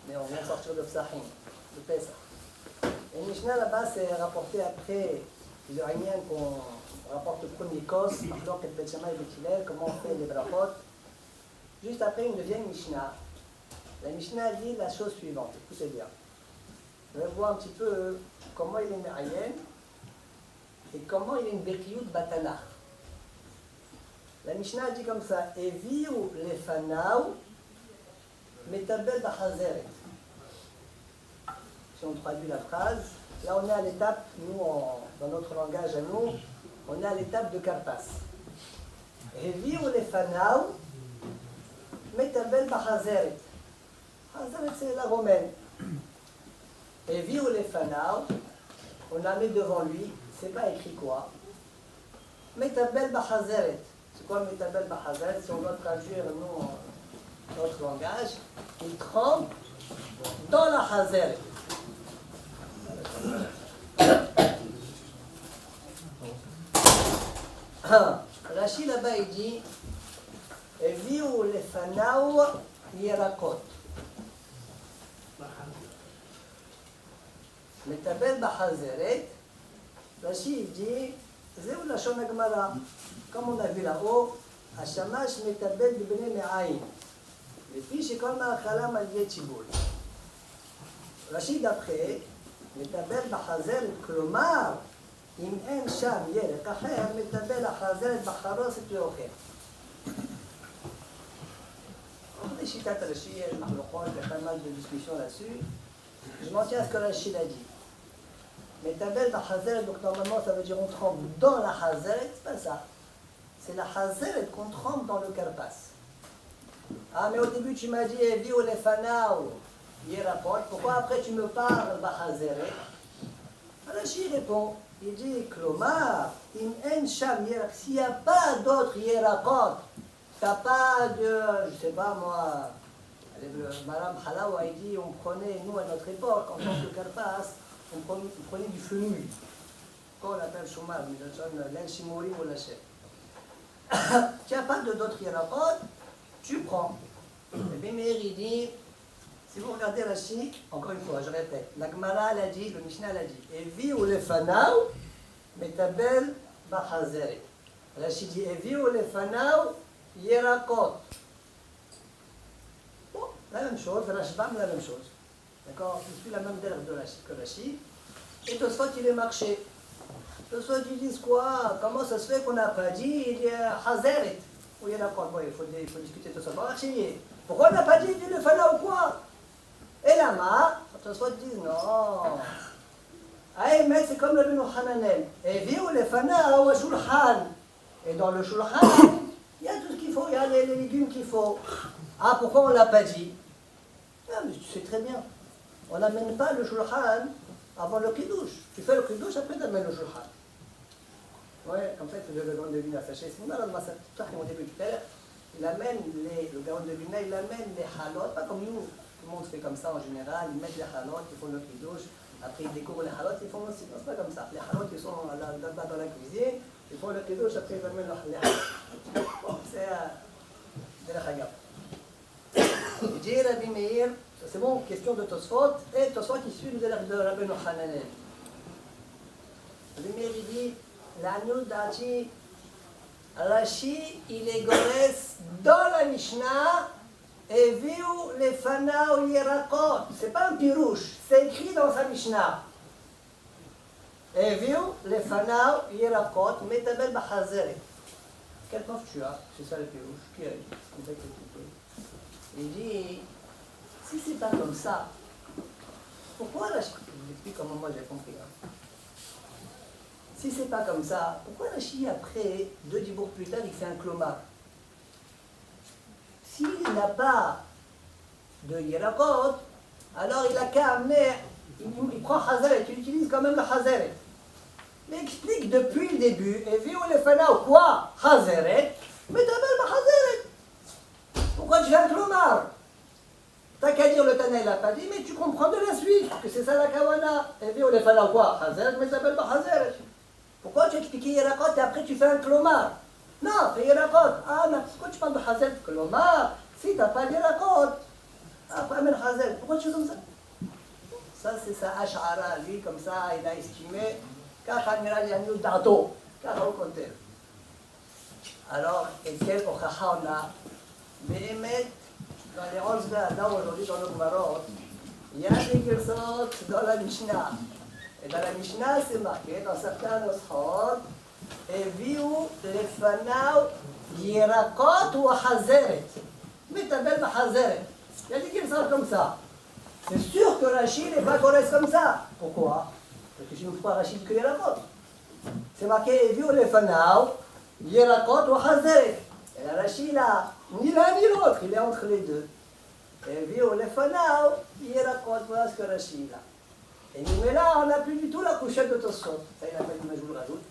mais on vient de sortir de Psachim, de Pesach. Et une Mishnah là-bas, c'est rapporté après les Iraniens qu'on rapporte le premier cos, Machlok et Bet Shammai et Bet Hillel, comment on fait les brachot. Juste après une deuxième Mishnah. La Mishnah dit la chose suivante, écoutez bien. On va voir un petit peu comment il est Me'ayen et comment il est une Bekiyut Batanach. La Mishnah dit comme ça, Eviu lefanaou metabel bachazeret. Si on traduit la phrase, là on est à l'étape, nous, dans notre langage à nous, on est à l'étape de Karpas. Eviu lefanaou metabel bachazeret. Chazeret, c'est la romaine. Eviu lefanaou, on a mis devant lui, c'est pas écrit quoi. Metabel bachazeret. C'est quoi Metabel Bachazeret? Si on doit traduire nous, notre langage, il trempe dans la Chazeret. Rashi là-bas il dit Eviu lefanaou yerakot. Metabel Bachazeret, Rashi il dit Zéou la Shon Gemara. Comme on a vu là-haut, Hashamash metabel bibne me'ayin. Les filles, c'est comme un chalam al yetibul. Rachid d'après, metabel b'chazer klomar, im en sham yerek acher, metabel b'chazer b'charos et yocher. On a chitat Rachid, il y a pas mal de discussions là-dessus. Je m'en tiens à ce que Rachid a dit. Metabel b'chazer, donc normalement ça veut dire on trempe dans la chazer, c'est pas ça. C'est la Chazeret qu'on trempe dans le Karpas. Ah, mais au début tu m'as dit Evi ou lefanaou yerakot. Pourquoi après tu me parles Bachazeret? Rashi répond, il dit Klomar, im en sham yerak. S'il n'y a pas d'autres yerakot, t'as pas de, je sais pas moi, Madame Halawa, il dit on prenait, nous à notre époque, en tant que Karpas, on prenait du fenouil. Qu'on appelle Shumar, mais ça sonne l'enchimourim ou la chef. Tu n'as pas d'autres hiérapotes, tu prends. Et bien Meir il dit, si vous regardez Rashi, encore une fois, je répète, la Gemara l'a dit, le Mishnah l'a dit, Evi ou lefanaou, metabel bachazeret. Rashi dit, Evi ou lefanaou, hiérakot. Bon, la même chose, Rashbam la même chose. D'accord? Je suis la même d'ère que Rashi. Et Tosfot il est marché. Tosfot ils disent quoi? Comment ça se fait qu'on n'a pas dit il y a Hazeret? Oui, il y en a quoi? Bon, il faut discuter de ça. Pourquoi on n'a pas dit le fana ou quoi? Et là-bas, Tosfot disent non. Ah, mais c'est comme le Beno Hananel. Et vieux le fana ou shulchan. Et dans le shulchan, il y a tout ce qu'il faut, il y a les légumes qu'il faut. Ah, pourquoi on ne l'a pas dit? Ah, mais tu sais très bien. On n'amène pas le shulchan avant le kiddush. Tu fais le kiddush, après tu amènes le shulchan. Ouais, en fait, le gaon de Luna fait chez Simon, au début tout à l'heure, il amène le gaon de Luna, il amène les halot, pas comme nous, tout le monde fait comme ça en général, ils mettent les halot, ils font le kiddush, après ils découvrent les halot, ils font aussi, non, c'est pas comme ça. Les halot, ils sont dans la cuisine, ils font le kiddush, après ils amènent les halot. Bon, c'est de la chagab. Il dit Rabbi Meir, c'est bon, question de Tosfot, et Tosfot qui suit de Rabbi Hananel. Rabbi Meir il dit, l'agneau d'Achi, Rashi, il est gorès dans la Mishnah, et viu les fana ou yerakot. C'est pas un pirouche, c'est écrit dans sa Mishnah. Et viu les fana ou yerakot, metabel bachazeret. Quel prof tu as? C'est ça le pirouche. Qui a dit? Il dit, si c'est pas comme ça, pourquoi Rashi? Je vous explique comment moi j'ai compris. Hein. Si c'est pas comme ça, pourquoi Rashi, après, 2 dibourgs plus tard, il fait un klomar? S'il n'a pas de yerakot, alors il a qu'à amener, il prend Hazeret, il utilise quand même le Hazeret. Mais explique depuis le début, et viu les fana ou quoi? Hazeret, mais t'as même Hazeret. Pourquoi tu fais un klomar? T'as qu'à dire le Tana, il n'a pas dit, mais tu comprends de la suite, que c'est ça la kawana. Et viu les fana ou quoi? Hazeret, mais t'as même Hazeret. Pourquoi tu expliques Yerakot et après tu fais un klomar? Non, fais Yerakot. Ah, mais pourquoi tu parles de Hazel klomar? Si tu n'as pas de Yerakot. Après, amène Hazel. Pourquoi tu fais comme ça? Ça, c'est sa Ash'ara. Lui, comme ça, il a estimé. Alors, et quel Ochaha on a? Béhémet, dans les Rolls-Royce, là aujourd'hui dans le Maroc, il y a des Girsot dans la Mishnah. Et dans la Mishnah, c'est marqué dans certains Noshot, Eviu lefanav yirakot ou hazeret. Metabel hazeret. Il y a des Girsot comme ça. C'est sûr que Rachid n'est pas correct comme ça. Pourquoi? Parce que je ne trouve pas Rachid que yirakot. C'est marqué Eviu lefanav yirakot ou hazeret. Et la Rachid là, ni l'un ni l'autre, il est entre les deux. Eviu lefanav yirakot, voilà ce que Rachid a. Et mais là, on n'a plus du tout la couchette de Tosot. Ça, il n'a pas dit, mais je vous le rajoute.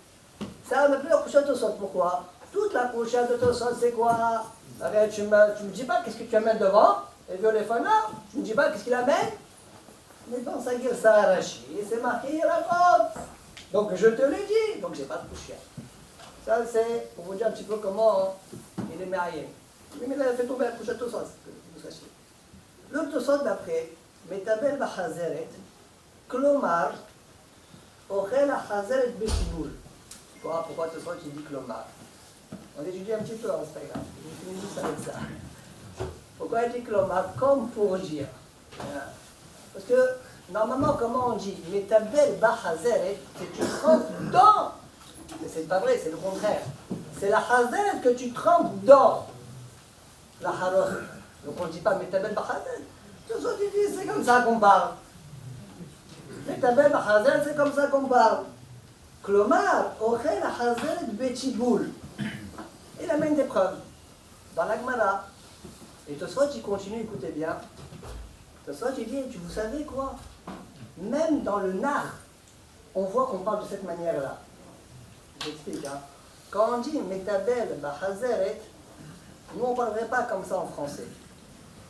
Ça, on n'a plus la couchette de Tosot. Pourquoi? Toute la couchette de Tosot, c'est quoi? Arrête, tu me dis pas qu'est-ce que tu amènes devant, et Violefana, tu me dis pas qu'est-ce qu'il amène. Mais dans sa gueule, ça a arraché, c'est marqué, il raconte. Donc, je te l'ai dit, donc j'ai pas de couchette. Ça, c'est pour vous dire un petit peu comment il est marié. Mais il a fait tomber la couchette de Tosot, que vous sachiez. Le Tosot d'après, Metabel Bahazeret, Klomar, Ochel Achazeret Betiboul. Pourquoi ce soir tu dis Klomar? On étudie un petit peu, c'est pas grave. Je finis juste avec ça. Pourquoi il dit Klomar? Comme pour dire. Parce que, normalement, comment on dit? Metabel Bahazeret, c'est que tu trempes dans. Mais c'est pas vrai, c'est le contraire. C'est la Hazeret que tu trempes dans la Haroch. Donc on ne dit pas Metabel Bahazeret. Tout ça, tu dis, c'est comme ça qu'on parle. Metabel Bahazeret, c'est comme ça qu'on parle. Klomar, Ochel Hazeret Betiboul. Il amène des preuves dans la Gemara. Et Tosfot, il continue, écoutez bien. Tosfot, il dit, vous savez quoi? Même dans le Nar, on voit qu'on parle de cette manière-là. J'explique, hein. Quand on dit Metabel Bahazeret, nous on ne parlerait pas comme ça en français.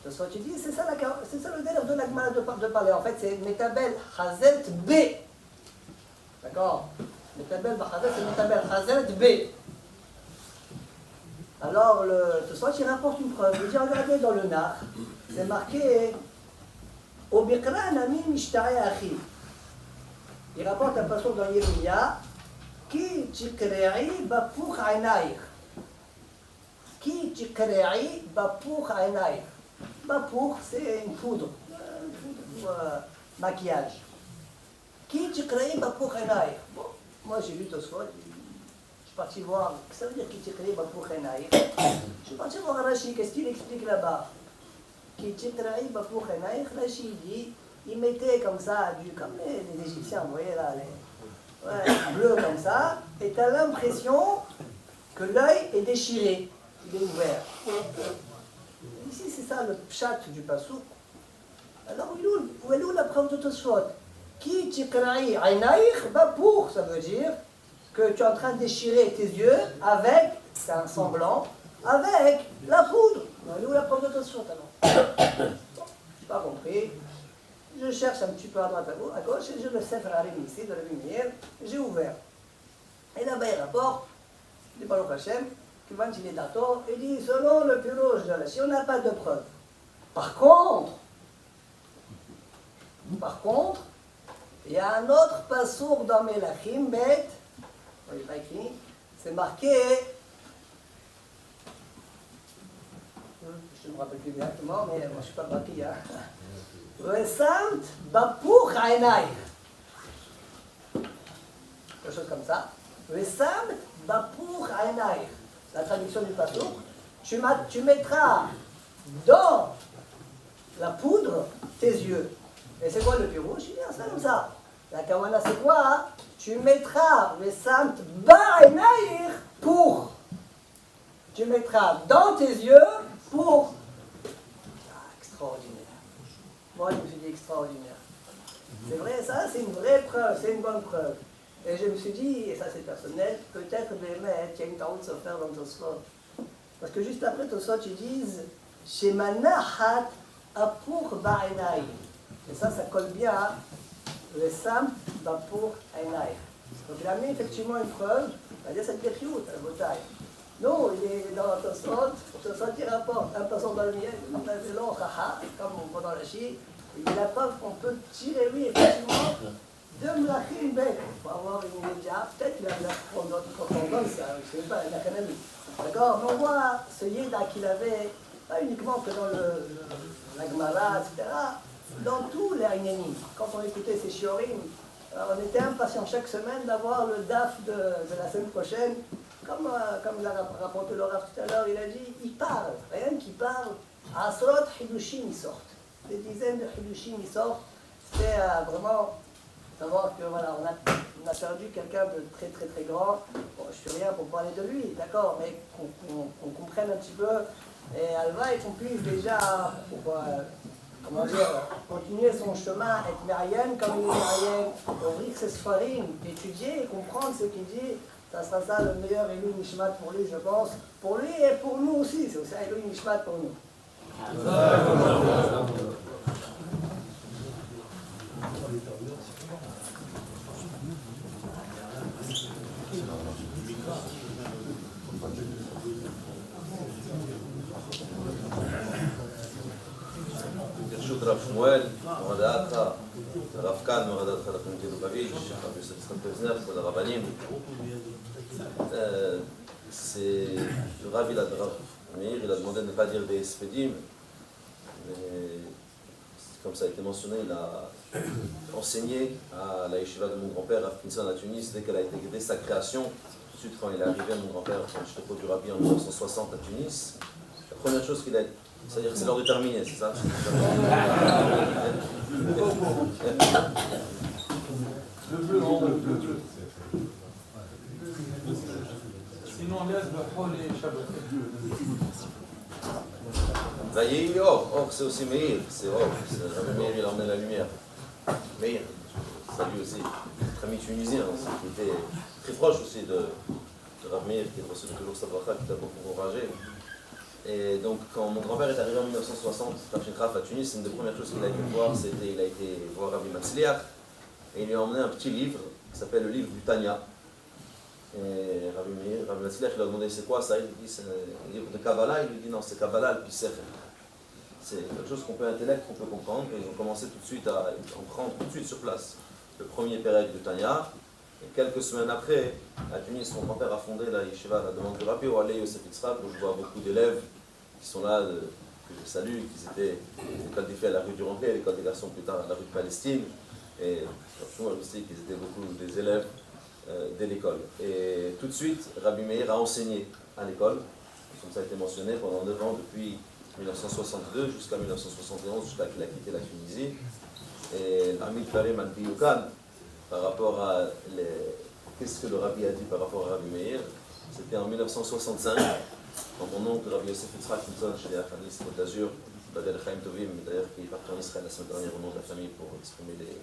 Tosfot, il dit, c'est ça le délire de la Gemara de parler. En fait, c'est Metabel Hazeret B. D'accord? Metabel Bahazeret, c'est Metabel Hazeret B. Alors, Tosfot, il rapporte une preuve. Il dit, regardez dans le Nar, c'est marqué Obikra Nami Mishtare Achi. Il rapporte un passage dans Yérémia Ki Tikrei Bapouch Ainaïr. Ki Tikrei Bapouch Ainaïr. Bapouch, c'est une poudre, maquillage. Qui Tikrei Bapouch Ainaïr. Bon, moi j'ai lu Tosfot. Je suis parti voir, qu'est-ce que ça veut dire Kitikri Bapouch Enaïr? Je suis parti voir Rashi, qu'est-ce qu'il explique là-bas? Kitikri Bapouch Enaïr, Rashi dit, il mettait comme ça, comme les Égyptiens, vous voyez là, bleu comme ça, et tu as l'impression que l'œil est déchiré, il est ouvert. Ici, c'est ça le pshat du pasouk. Alors, où est la preuve de Tosfot? Kitikri Enaïr Bapouch, ça veut dire que tu es en train de déchirer tes yeux avec, c'est un semblant, avec la poudre. Où est la preuve de Tosfot alors? Je n'ai pas compris. Je cherche un petit peu à droite à gauche et je le sais faire ici, de la lumière, j'ai ouvert. Et là-bas il rapporte, du Baruch Hashem, qui va il est d'accord, il dit selon le pirouge de la Chine, on n'a pas de preuve. Par contre, il y a un autre passour dans Melachim, bête. Il n'est pas écrit, c'est marqué, je ne me rappelle plus exactement, mais moi je ne suis pas baki, hein. Resamt Bapouch Ainaïr. Quelque chose comme ça. Resamt Bapouch Ainaïr. La traduction du passouk, tu mettras dans la poudre tes yeux. Et c'est quoi le pirouge? Il dit ça comme ça. La kawana c'est quoi hein? Tu mettras le samt ba'inaïr pour. Tu mettras dans tes yeux pour. Ah, extraordinaire. Moi, je me suis dit extraordinaire. C'est vrai, ça, c'est une vraie preuve, c'est une bonne preuve. Et je me suis dit, et ça c'est personnel, peut-être Bémet, il y a une tarot de se faire dans Tosfot. Parce que juste après Tosfot, ils disent Shemanahat apur ba'inaïr. Et ça colle bien à le sam bapur ainaïr. Donc il a mis effectivement une preuve, c'est-à-dire cette période, la bataille. Non, il est dans Tosfot, il rapporte un passant dans le miel, c'est long, comme on voit dans la Chine. Il a la preuve qu'on peut tirer, oui, effectivement, de Mlachim Bek. Il faut avoir une média, peut-être qu'il a d'autres correspondances, je ne sais pas, il n'a qu'un ami. D'accord, mais on voit ce Yéda qu'il avait pas uniquement que dans la Gemara, etc., dans tous les Inyanim. Quand on écoutait ces Shiorim, on était impatient chaque semaine d'avoir le DAF de la semaine prochaine. Comme l'a rapporté le Rav tout à l'heure, il a dit, il parle, rien qu'il parle, Asrot Hidushim ils sortent. Des dizaines de Hidushim ils sortent. C'était vraiment savoir que voilà, on a perdu quelqu'un de très très très grand. Bon, je suis rien pour parler de lui, d'accord, mais qu'on comprenne un petit peu. Et Alva et qu'on puisse déjà, comment dire, continuer son chemin, être Mérienne comme il est Mérienne, ouvrir ses sfarim, étudier et comprendre ce qu'il dit. Ça sera ça le meilleur Elou Nishmat pour lui, je pense. Pour lui et pour nous aussi, c'est aussi un Elou Nishmat pour nous. ברשות רב שמואל, מורדתך, הרב קן, מורדתך לפנקי לובביץ', הרב יוסף יצחק פזנר, כל הרבנים. Le Rav Meir, il a demandé de ne pas dire des Espedim, mais comme ça a été mentionné, il a enseigné à la yeshiva de mon grand-père, Rav Pinson à Tunis, dès sa création. Tout de suite, quand il est arrivé, mon grand-père, quand je te du Rabbi en 1960 à Tunis, la première chose qu'il a, c'est-à-dire que c'est l'heure de terminer, c'est ça? Le bleu, le bleu. Sinon, on laisse le rôle et Shabbat. Vaillé, or c'est aussi Meir, c'est or, Meir il a emmené la lumière. Meir, salut aussi, notre ami tunisien, qui était très proche aussi de Rav Meir, qui est reçu toujours sa bracha, qui t'a beaucoup encouragé. Et donc, quand mon grand-père est arrivé en 1960 à Tunis, une des premières choses qu'il a été voir, c'était il a été voir Rabbi Matzliach, et il lui a emmené un petit livre qui s'appelle le livre du Tanya. Et Rabbi Matzliach lui a demandé c'est quoi ça, il lui dit c'est un livre de Kabbalah, il lui dit non c'est Kabbalah le Pisser. C'est quelque chose qu'on peut intellectuer, qu'on peut comprendre, et ils ont commencé tout de suite à en prendre tout de suite sur place. Le premier pérec du Tanya, et quelques semaines après, à Tunis, mon grand-père a fondé la yeshiva à la demande du Rabbi Oalei Yosef Yitzhak, où je vois beaucoup d'élèves qui sont là, que je salue, qui étaient l'école des filles à la rue du Ranquet, l'école des garçons plus tard à la rue de Palestine, et moi aussi, qu'ils étaient beaucoup des élèves de l'école. Et tout de suite, Rabbi Meir a enseigné à l'école, comme ça a été mentionné, pendant 9 ans, depuis 1962 jusqu'à 1971, jusqu'à qu'il a quitté la Tunisie. Et Hamid Farim al-Biyoukan, par rapport à qu'est-ce que le Rabbi a dit par rapport à Rabbi Meir, c'était en 1965, quand mon oncle Rabbi Yosef Yitzhak chez les Achanis Côte d'Azur, Badel Chaim Tovim, d'ailleurs qui est parti en Israël la semaine dernière au nom de la famille pour exprimer les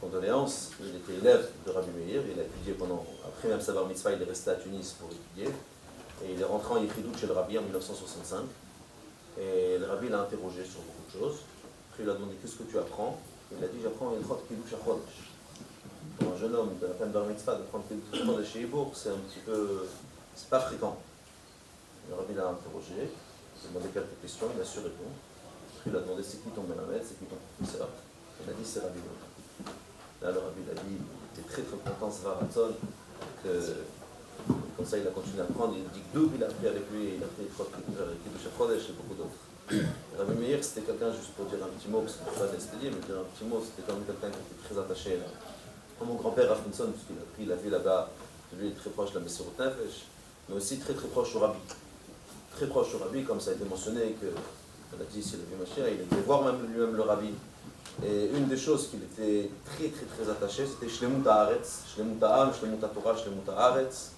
condoléances. Il était élève de Rabbi Meir, il a étudié après même sa bar mitzvah, il est resté à Tunis pour étudier, et il est rentré en Yechidut chez le Rabbi en 1965, et le Rabbi l'a interrogé sur beaucoup de choses. Après il a demandé qu'est-ce que tu apprends, il a dit j'apprends une chod kiddush achodesh. Pour un jeune homme de la peine bar mitzvah de prendre kiddush achodesh chez Ibour, c'est un petit peu, c'est pas fréquent. Le Rabbi l'a interrogé, il a demandé quelques questions, il a su répondre. Après il a demandé c'est qui ton Melamed, c'est qui ton professeur. Il a dit c'est Rabbi Meir. Là, le Rabbi a dit, il était très très content, Svaratzon, que comme ça il a continué à apprendre. Il dit que Doub, il a appris avec lui, il a fait Kiddush HaChodesh et beaucoup d'autres. Rabbi Meir, c'était quelqu'un, juste pour dire un petit mot, parce que je ne peux pas l'expédier, mais dire un petit mot, c'était quand même quelqu'un qui était très attaché là. Comme mon grand-père Rafinson, puisqu'il a pris la vie là-bas, lui il est très proche de la Messirut Nefesh, mais aussi très très proche au Rabbi. Très proche au Rabbi, comme ça a été mentionné, que on a dit, s'il a vu Mashiach, il était voir même lui-même le Rabbi. Et une des choses qu'il était très très très attaché, c'était Shlemut Haaretz, Shlemut Ha'am, Shlemut Torah, Shlemut Haaretz.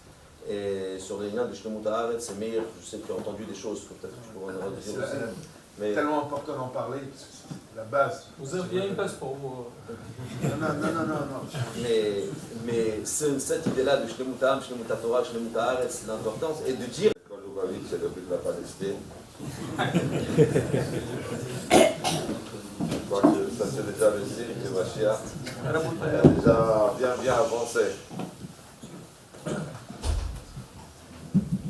Et sur les liens de Shlemut Haaretz, c'est meilleur, je sais que tu as entendu des choses que peut-être tu pourras en redire aussi. Mais tellement important d'en parler, c'est la base. Vous avez bien une place pour vous. Non. Mais cette idée-là de Shlemut Ha'am, Shlemut Torah, Shlemut Haaretz, l'importance est de dire que Lubavitch, c'est le but de la Palestine. Je crois que ça c'est déjà le signe que Mashiach a déjà bien avancé.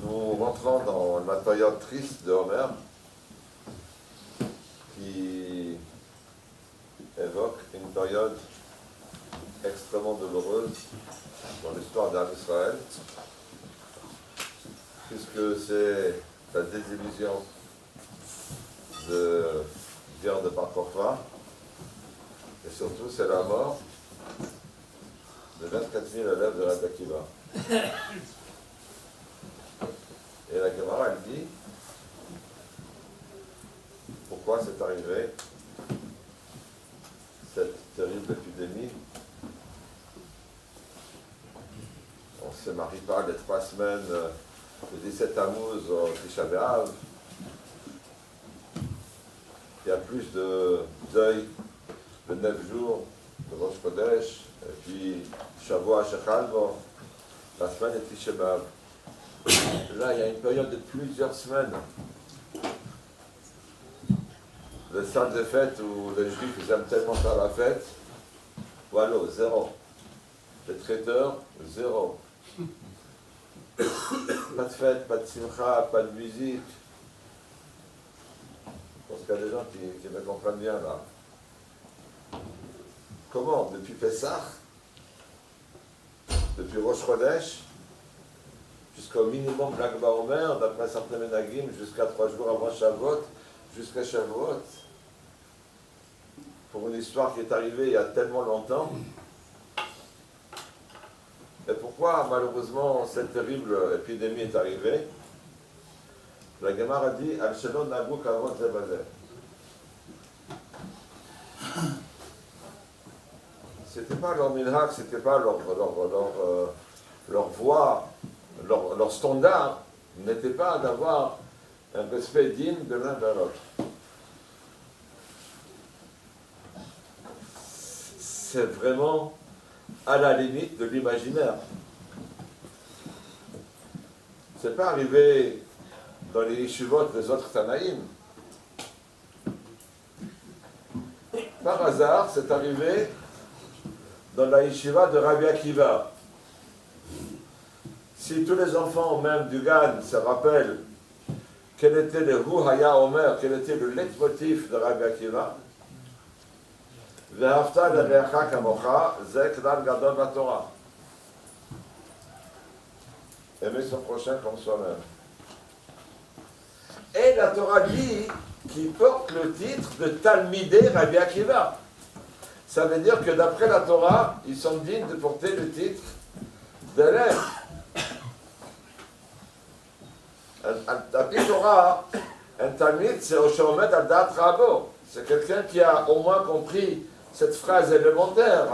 Nous rentrons dans la période triste de Homer qui évoque une période extrêmement douloureuse dans l'histoire d'Am Israël, puisque c'est la désillusion de viande par Korfa. Et surtout, c'est la mort de 24 000 élèves de Rabbi Akiva. Et la Gemara, elle dit pourquoi c'est arrivé, cette terrible épidémie. On ne se marie pas les 3 semaines de 17 Tammuz au Tisha B'Av. Il y a plus de deuil de 9 jours de Rosh Chodesh, et puis Shavua Shechalvo, la semaine de Tisha B'Av. Là, il y a une période de plusieurs semaines. Le salle de fête où les Juifs ils aiment tellement faire la fête, voilà, 0. Les traiteurs, 0. Pas de fête, pas de simcha, pas de musique. Je pense qu'il y a des gens qui me comprennent bien là. Comment? Depuis Pessah, depuis Rosh Chodesh, jusqu'au minimum Lag BaOmer, d'après certains Menagim, jusqu'à 3 jours avant Shavuot, jusqu'à Shavuot. Pour une histoire qui est arrivée il y a tellement longtemps. Et pourquoi, malheureusement, cette terrible épidémie est arrivée? La Gemara dit Al-Shalom Nagou Kavod Zebazeh. C'était pas leur minhag, c'était pas leur voix, leur standard n'était pas d'avoir un respect digne de l'un de l'autre. C'est vraiment à la limite de l'imaginaire. C'est pas arrivé dans les yeshivot des autres Tanaïm. Par hasard, c'est arrivé dans la yeshiva de Rabbi Akiva. Si tous les enfants, même du Gan, se rappellent quel était le Hu Haya Omer, quel était le leitmotiv de Rabbi Akiva, Ve'afta le'recha kamocha, ze klal gadol b'Torah. Aimer son prochain comme soi-même. Et la Torah dit qu'il porte le titre de Talmidei Rabbi Akiva. Ça veut dire que d'après la Torah, ils sont dignes de porter le titre d'élève. D'après Torah, un Talmid, c'est Oshomed al-Dat Rabo. C'est quelqu'un qui a au moins compris cette phrase élémentaire.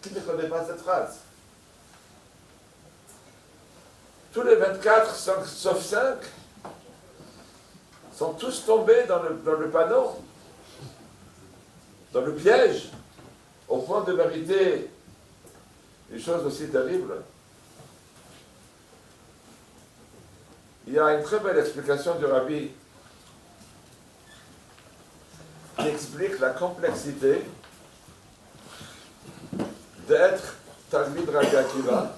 Qui ne connaît pas cette phrase? Tous les 24, sauf 5, sont tous tombés dans le panneau, dans le piège, au point de mériter une chose aussi terrible. Il y a une très belle explication du Rabbi qui explique la complexité d'être Talmid Rabbi Akiva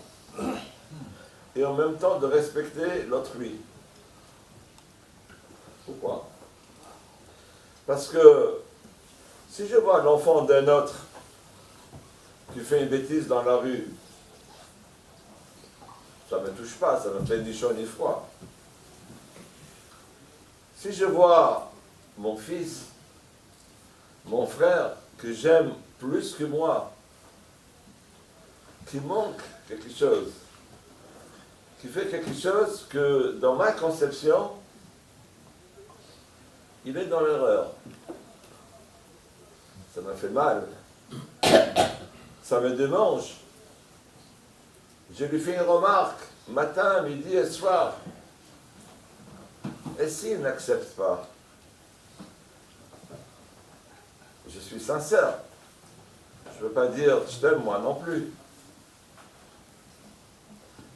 et en même temps de respecter l'autrui. Pourquoi? Parce que si je vois l'enfant d'un autre qui fait une bêtise dans la rue, ça ne me touche pas, ça ne me fait ni chaud ni froid. Si je vois mon fils, mon frère, que j'aime plus que moi, qui manque quelque chose, qui fait quelque chose que dans ma conception, il est dans l'erreur. Ça m'a fait mal. Ça me démange. Je lui fais une remarque, matin, midi et soir. Et s'il n'accepte pas? Je suis sincère. Je ne veux pas dire je t'aime moi non plus.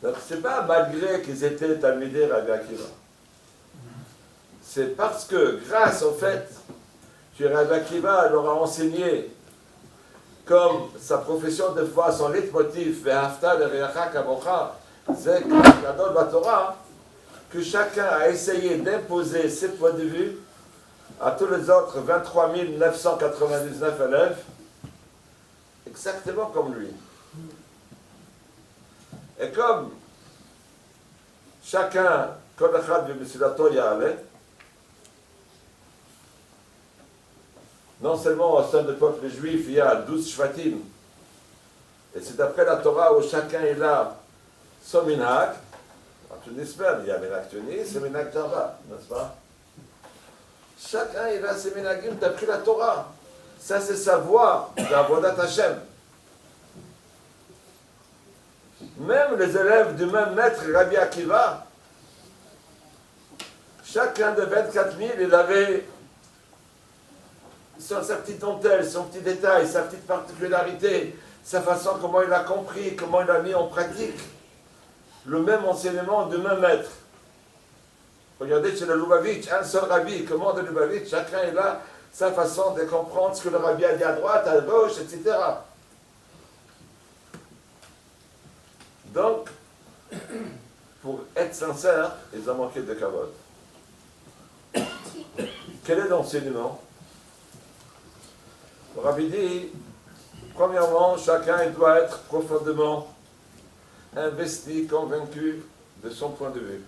Donc ce n'est pas malgré qu'ils étaient Talmidei Rabbi Akiva. C'est parce que grâce au fait que Rabbi Akiva leur a enseigné comme sa profession de foi, son leitmotiv, Ve'afta le'recha kamocha, zek gadol b'Torah, que chacun a essayé d'imposer ses points de vue à tous les autres 23 999 élèves, exactement comme lui. Et comme chacun, כל אחד במסילתו יעלה. Non seulement au sein du peuple juif, il y a 12 shvatim, et c'est d'après la Torah où chacun est là, son minhag. En Tunis même, il y a minhag Tunis et minhag Java, n'est-ce pas? Chacun est là, ses minhagim, d'après la Torah. Ça, c'est sa voie, la voie d'Hachem. Même les élèves du même maître, Rabbi Akiva, chacun de 24 000, il avait sa petite dentelle, son petit détail, sa petite particularité, sa façon, comment il a compris, comment il a mis en pratique le même enseignement du même maître. Regardez chez le Lubavitch, un seul rabbi, comment de Lubavitch, chacun est là, sa façon de comprendre ce que le rabbi a dit à droite, à gauche, etc. Donc, pour être sincère, ils ont manqué de kavod. Quel est l'enseignement? Le rabbi dit, premièrement, chacun il doit être profondément investi, convaincu de son point de vue.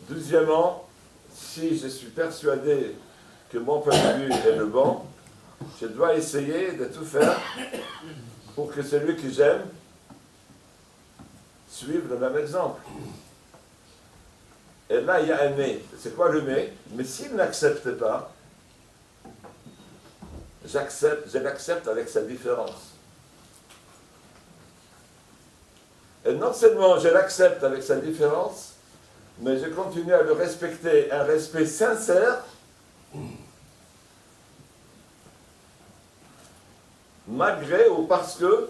Deuxièmement, si je suis persuadé que mon point de vue est le bon, je dois essayer de tout faire pour que celui que j'aime suive le même exemple. Et là, il y a un mais. C'est quoi le mais? Mais s'il n'accepte pas, je l'accepte avec sa différence. Et non seulement je l'accepte avec sa différence, mais je continue à le respecter, un respect sincère, malgré ou parce que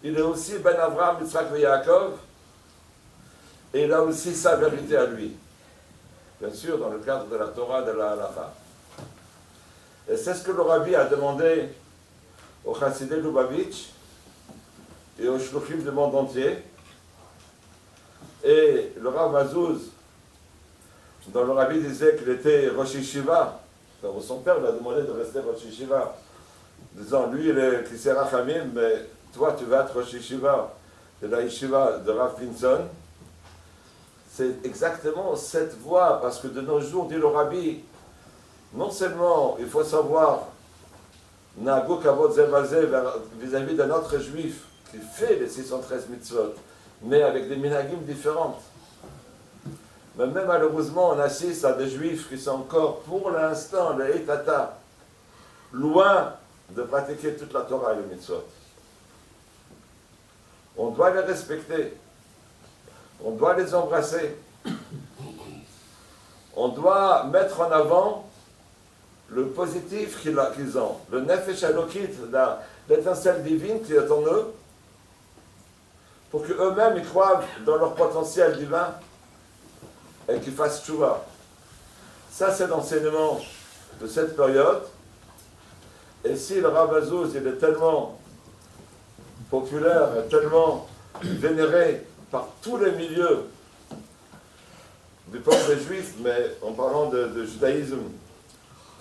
il est aussi Ben Avraham, Yitzhak et Yaakov, et il a aussi sa vérité à lui. Bien sûr, dans le cadre de la Torah de la Halacha. Et c'est ce que le Rabbi a demandé aux Chassidei Lubavitch et aux Shluchim du monde entier. Et le Rav Mazouz, dont le Rabbi disait qu'il était Rosh Yeshiva, son père lui a demandé de rester Rosh Yeshiva, disant, lui il est Kisei Rachamim, mais toi tu vas être Rosh Yeshiva de la Yeshiva de Rav Pinson. C'est exactement cette voie, parce que de nos jours, dit le Rabbi, non seulement il faut savoir Nagu Kavod Zevazé vis-à-vis d'un autre juif qui fait les 613 mitzvot, mais avec des minhagim différentes. Mais même malheureusement, on assiste à des juifs qui sont encore, pour l'instant, les Eitata, loin de pratiquer toute la Torah et le mitzvot. On doit les respecter. On doit les embrasser. On doit mettre en avant le positif qu'ils ont, le nefesh alokit, l'étincelle divine qui est en eux, pour qu'eux-mêmes ils croient dans leur potentiel divin et qu'ils fassent tchouva. Ça, c'est l'enseignement de cette période. Et si le Rav Mazouz, il est tellement populaire, tellement vénéré par tous les milieux du peuple juif, mais en parlant de judaïsme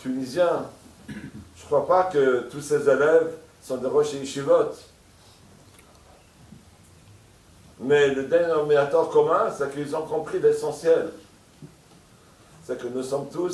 tunisien, je ne crois pas que tous ces élèves sont des Rosh Yeshivot. Mais le dénominateur commun, c'est qu'ils ont compris l'essentiel. C'est que nous sommes tous